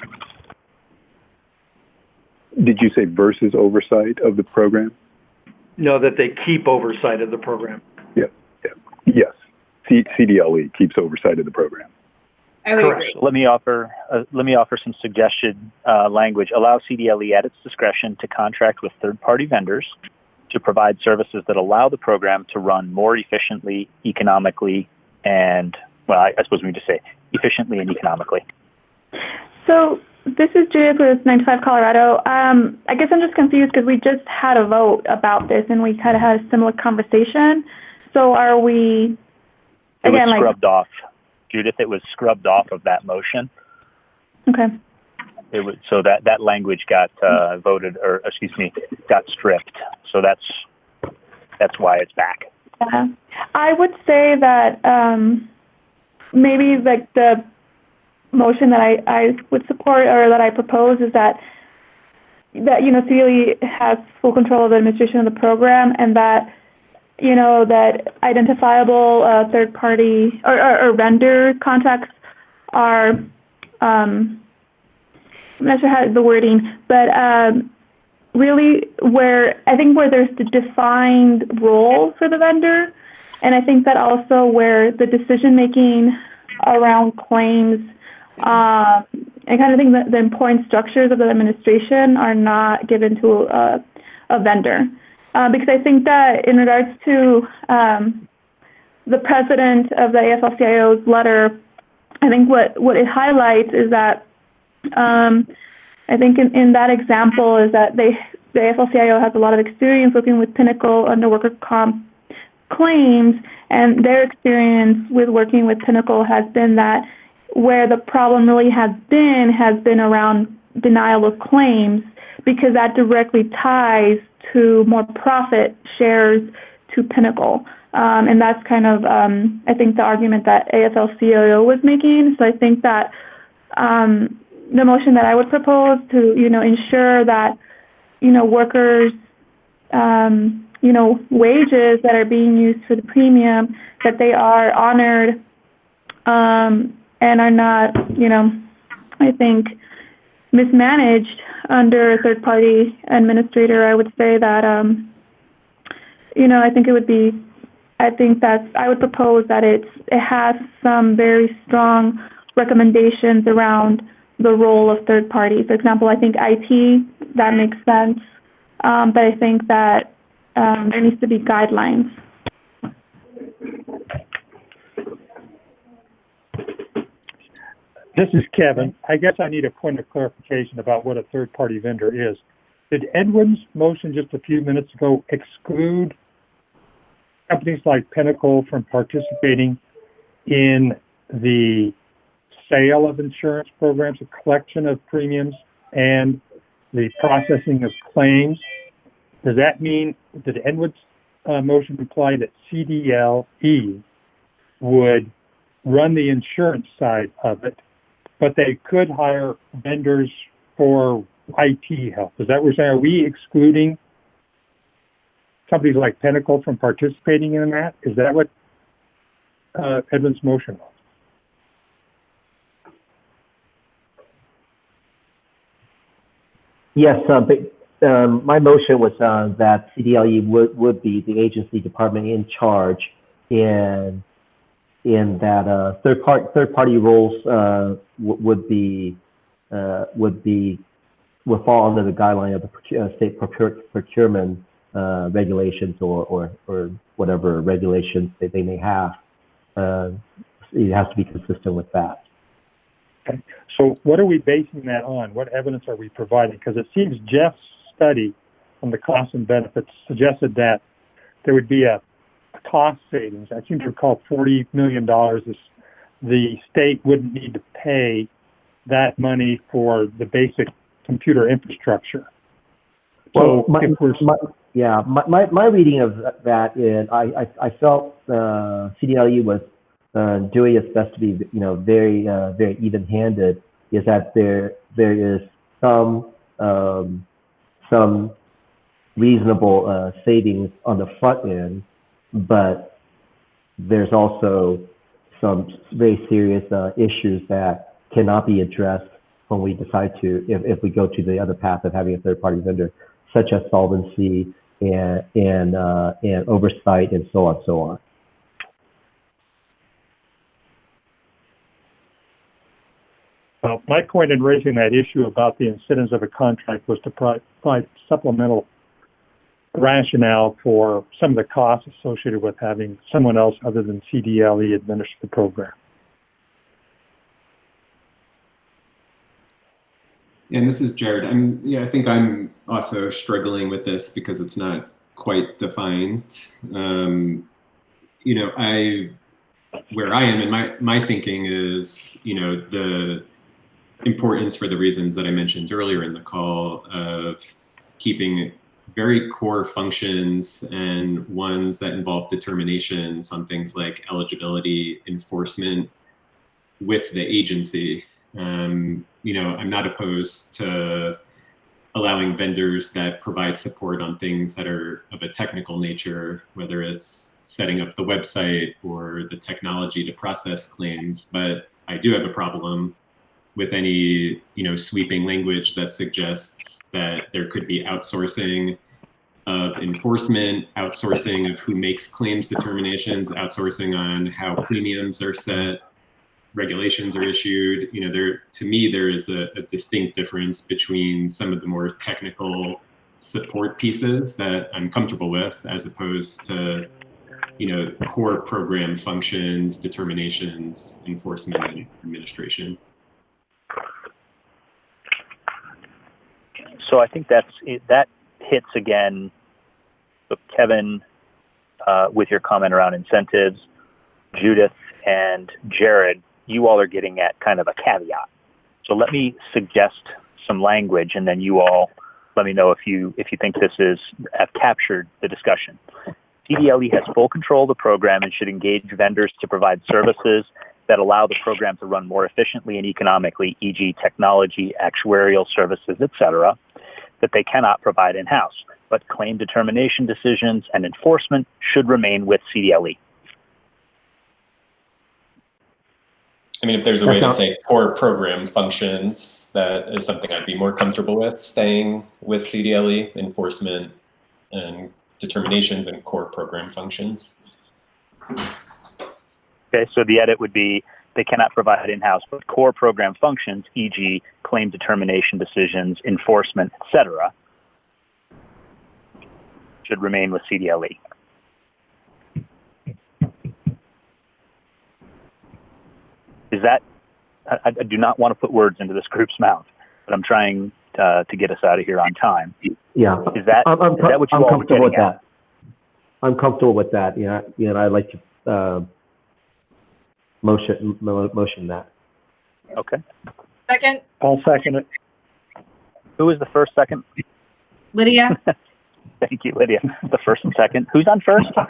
Did you say versus oversight of the program? No, that they keep oversight of the program. Yes. CDLE keeps oversight of the program. I would agree. Let me offer some suggested language. Allow CDLE at its discretion to contract with third-party vendors to provide services that allow the program to run more efficiently, economically, and, well, I suppose we need to say efficiently and economically. So this is Judith with 95 Colorado. I guess I'm just confused because we just had a vote about this and we kind of had a similar conversation. So are we, again, it was scrubbed off. Judith, it was scrubbed off of that motion. Okay. It was, so that language got got stripped. So that's why it's back. I would say that maybe like the motion that I would support or that I propose is that CDLE has full control of the administration of the program, and that that identifiable third party or vendor contacts are I'm not sure how the wording, but really where there's the defined role for the vendor, and I think that also where the decision making around claims, I kind of think that the important structures of the administration are not given to a vendor, because I think that in regards to the president of the AFL-CIO's letter, I think what it highlights is that I think in that example is that the AFL-CIO has a lot of experience working with Pinnacle under worker comp claims, and their experience with working with Pinnacle has been that where the problem really has been around denial of claims, because that directly ties to more profit shares to Pinnacle. And that's kind of, I think, the argument that AFL-CIO was making. So I think that the motion that I would propose to, ensure that, workers, wages that are being used for the premium, that they are honored and are not, I think, mismanaged under a third-party administrator. I would say that, I would propose that it has some very strong recommendations around the role of third party. For example, I think IT, that makes sense, but I think that there needs to be guidelines. This is Kevin. I guess I need a point of clarification about what a third-party vendor is. Did Edwin's motion just a few minutes ago exclude companies like Pinnacle from participating in the sale of insurance programs, the collection of premiums, and the processing of claims? Does that mean, did Edwin's motion imply that CDLE would run the insurance side of it, but they could hire vendors for IT help? Is that what we're saying? Are we excluding companies like Pinnacle from participating in that? Is that what Edwin's motion was? Yes, but my motion was that CDLE would be the agency department in charge in that third party roles would fall under the guideline of the state procurement regulations or whatever regulations that they may have. It has to be consistent with that. Okay. So what are we basing that on? What evidence are we providing? Because it seems Jeff's study on the costs and benefits suggested that there would be a cost savings. I seem to recall $40 million. The state wouldn't need to pay that money for the basic computer infrastructure. Well, my reading of that is I felt CDLE was doing its best to be very very even-handed. Is that there is some reasonable savings on the front end, but there's also some very serious issues that cannot be addressed when we decide to, if we go to the other path of having a third-party vendor, such as solvency and oversight and so on and so on. Well, my point in raising that issue about the incentives of a contract was to provide supplemental rationale for some of the costs associated with having someone else other than CDLE administer the program. And this is Jared. I think I'm also struggling with this because it's not quite defined. Where I am in my thinking is, the importance for the reasons that I mentioned earlier in the call of keeping very core functions and ones that involve determinations on things like eligibility enforcement with the agency. I'm not opposed to allowing vendors that provide support on things that are of a technical nature, whether it's setting up the website or the technology to process claims. But I do have a problem with any, sweeping language that suggests that there could be outsourcing of enforcement, outsourcing of who makes claims determinations, outsourcing on how premiums are set, regulations are issued. To me, there is a distinct difference between some of the more technical support pieces that I'm comfortable with, as opposed to, core program functions, determinations, enforcement, and administration. So I think that hits again, so Kevin, with your comment around incentives, Judith and Jared, you all are getting at kind of a caveat. So let me suggest some language, and then you all let me know if you think this have captured the discussion. CDLE has full control of the program and should engage vendors to provide services that allow the program to run more efficiently and economically, e.g. technology, actuarial services, etc., that they cannot provide in-house. But claim determination decisions and enforcement should remain with CDLE. I mean, if there's a way to say core program functions, that is something I'd be more comfortable with, staying with CDLE, enforcement and determinations and core program functions. Okay, so the edit would be, they cannot provide in-house, but core program functions, e.g. claim determination decisions, enforcement, etc., should remain with CDLE. Is that, I do not want to put words into this group's mouth, but I'm trying to get us out of here on time. Yeah. Is that what you all were getting at? I'm comfortable with that. I'd like to motion that. Okay. Second. I'll second it. Who was the first, second? Lydia. Thank you, Lydia. The first and second. Who's on first? I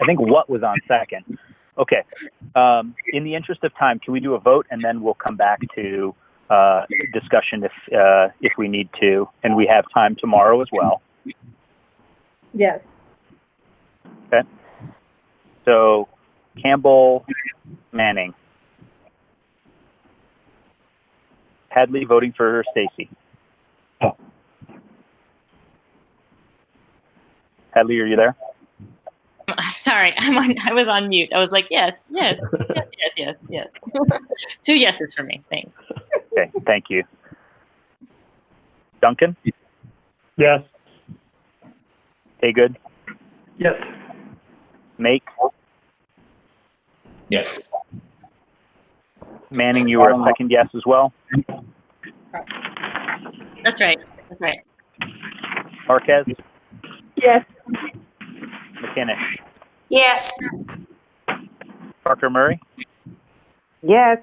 think what was on second. Okay. In the interest of time, can we do a vote, and then we'll come back to discussion if we need to, and we have time tomorrow as well. Yes. Okay. So Campbell, Manning. Hadley voting for Stacy. Hadley, are you there? Sorry, I was on mute. I was like, yes. 2 yeses for me. Thanks. Okay, thank you. Duncan? Yes. Haygood? Yes. Make? Yes. Manning, you were a second yes as well? That's right. Marquez? Yes. McKinnish? Yes. Parker Murray? Yes.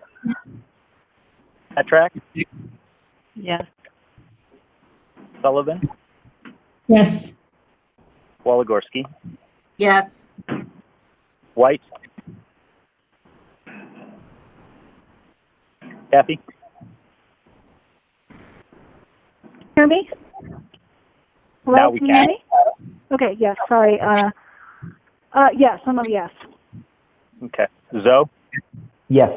Petrak? Yes. Sullivan? Yes. Waligorski? Yes. White? Kathy? Hear me? Hello, Now we can you hear me? Okay, yes, sorry. Yes, I'm a yes. Okay. Zoe? Yes.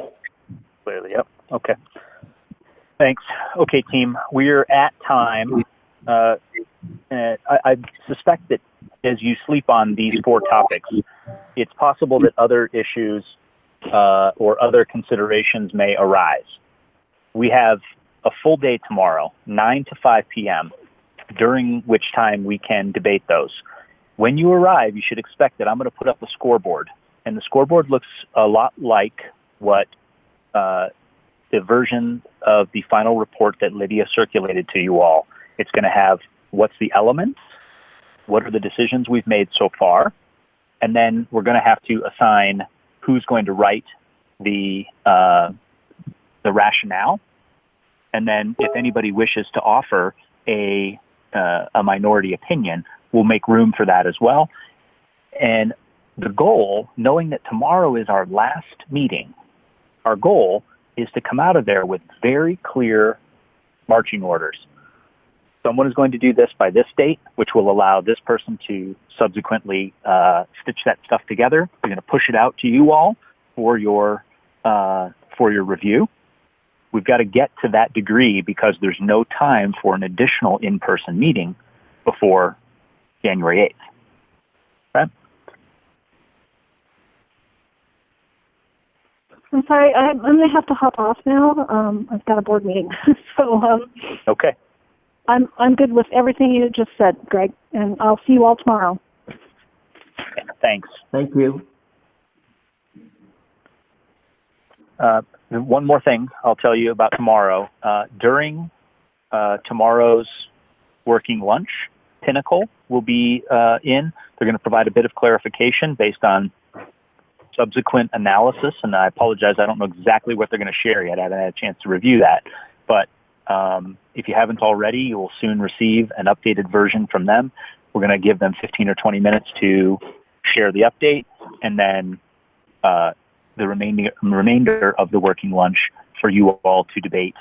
Clearly, yep. Okay. Thanks. Okay, team. We're at time. I suspect that as you sleep on these 4 topics, it's possible that other issues or other considerations may arise. We have a full day tomorrow, 9 to 5 p.m., during which time we can debate those. When you arrive, you should expect that I'm going to put up a scoreboard, and the scoreboard looks a lot like what the version of the final report that Lydia circulated to you all. It's going to have what's the elements, what are the decisions we've made so far, and then we're going to have to assign who's going to write the rationale, and then if anybody wishes to offer a minority opinion, we'll make room for that as well. And the goal, knowing that tomorrow is our last meeting, our goal is to come out of there with very clear marching orders. Someone is going to do this by this date, which will allow this person to subsequently stitch that stuff together. We're going to push it out to you all for your for your review. We've got to get to that degree because there's no time for an additional in-person meeting before January 8th. Okay? I'm sorry, I'm going to have to hop off now. I've got a board meeting. So Okay. I'm good with everything you just said, Greg, and I'll see you all tomorrow. Thanks. Thank you. One more thing I'll tell you about tomorrow. During tomorrow's working lunch, Pinnacle will be in. They're going to provide a bit of clarification based on subsequent analysis, and I apologize, I don't know exactly what they're going to share yet. I haven't had a chance to review that. But if you haven't already, you will soon receive an updated version from them. We're going to give them 15 or 20 minutes to share the update, and then the remainder of the working lunch for you all to debate,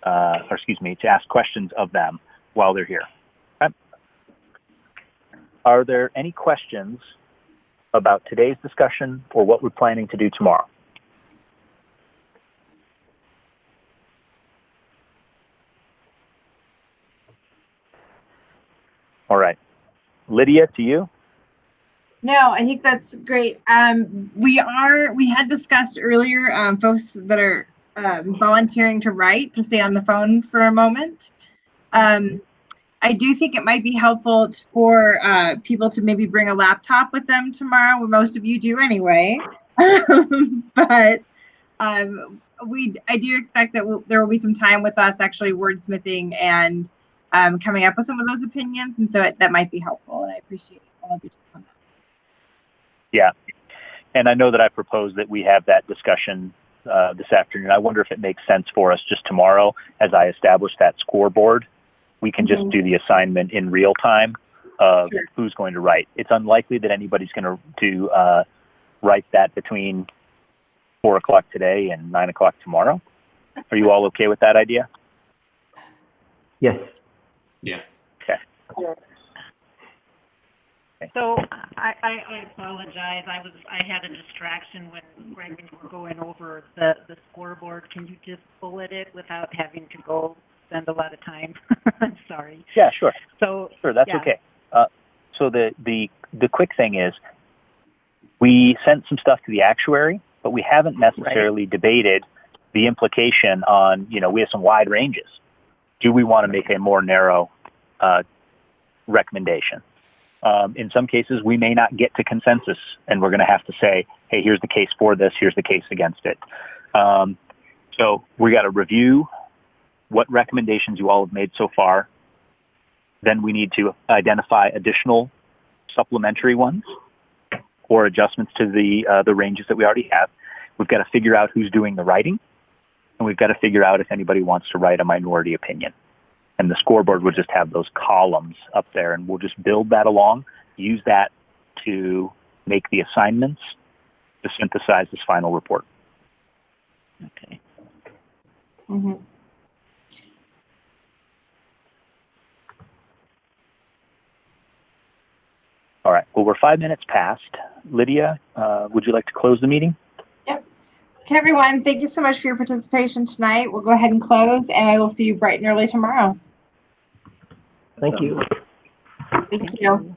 to ask questions of them while they're here. Okay. Are there any questions about today's discussion or what we're planning to do tomorrow? All right. Lydia, to you. No, I think that's great. We had discussed earlier folks that are volunteering to write to stay on the phone for a moment. I do think it might be helpful for people to maybe bring a laptop with them tomorrow. Well, most of you do anyway. But I do expect that there will be some time with us actually wordsmithing and coming up with some of those opinions, and so that might be helpful. And I appreciate all of you on that. Yeah, and I know that I proposed that we have that discussion this afternoon. I wonder if it makes sense for us just tomorrow, as I establish that scoreboard, we can just do the assignment in real time of who's going to write. It's unlikely that anybody's going to write that between 4 o'clock today and 9 o'clock tomorrow. Are you all okay with that idea? Yes. Yeah. Okay. Yes. So I apologize. I had a distraction when Greg and you were going over the scoreboard. Can you just bullet it without having to go spend a lot of time? I'm sorry. Yeah, sure. So sure, that's yeah. okay. So the quick thing is, we sent some stuff to the actuary, but we haven't necessarily debated the implication on, we have some wide ranges. Do we want to make a more narrow recommendation? In some cases, we may not get to consensus, and we're going to have to say, hey, here's the case for this, here's the case against it. So we got to review what recommendations you all have made so far. Then we need to identify additional supplementary ones or adjustments to the ranges that we already have. We've got to figure out who's doing the writing, and we've got to figure out if anybody wants to write a minority opinion. And the scoreboard will just have those columns up there, and we'll just build that along, use that to make the assignments to synthesize this final report. Okay. Mm-hmm. All right. Well, we're 5 minutes past. Lydia, would you like to close the meeting? Yep. Okay, everyone. Thank you so much for your participation tonight. We'll go ahead and close, and I will see you bright and early tomorrow. Thank you. Thank you.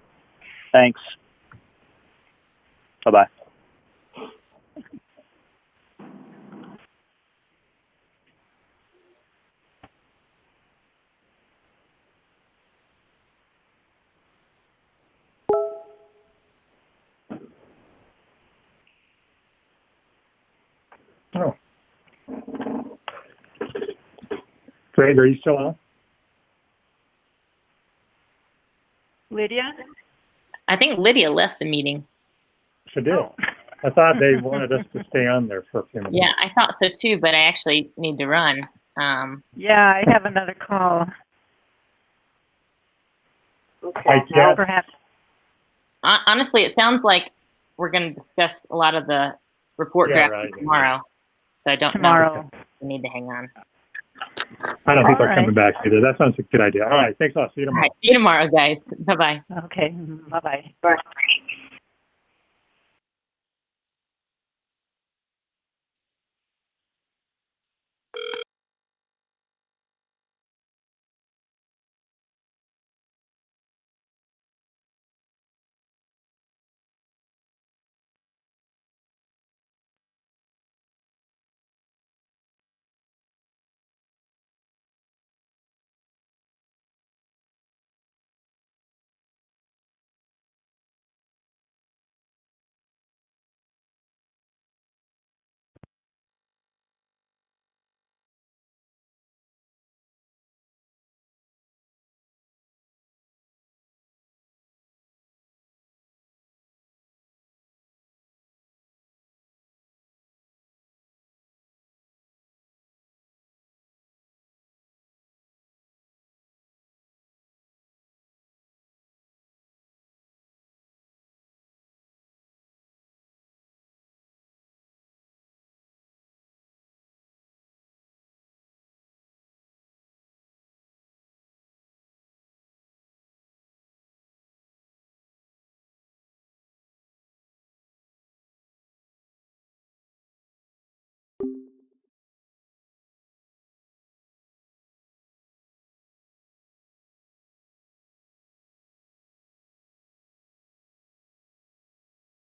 Thanks. Bye-bye. Oh. Greg, are you still on? Lydia? I think Lydia left the meeting. She did. I thought they wanted us to stay on there for a few minutes. Yeah, I thought so too, but I actually need to run. Yeah, I have another call. Okay. Perhaps. Honestly, it sounds like we're going to discuss a lot of the report drafting tomorrow. So I don't know if we need to hang on. I don't think they're coming back either. That sounds a good idea. All right. Thanks a lot. See you tomorrow. All right, see you tomorrow, guys. Bye-bye. Okay. Bye-bye. Bye.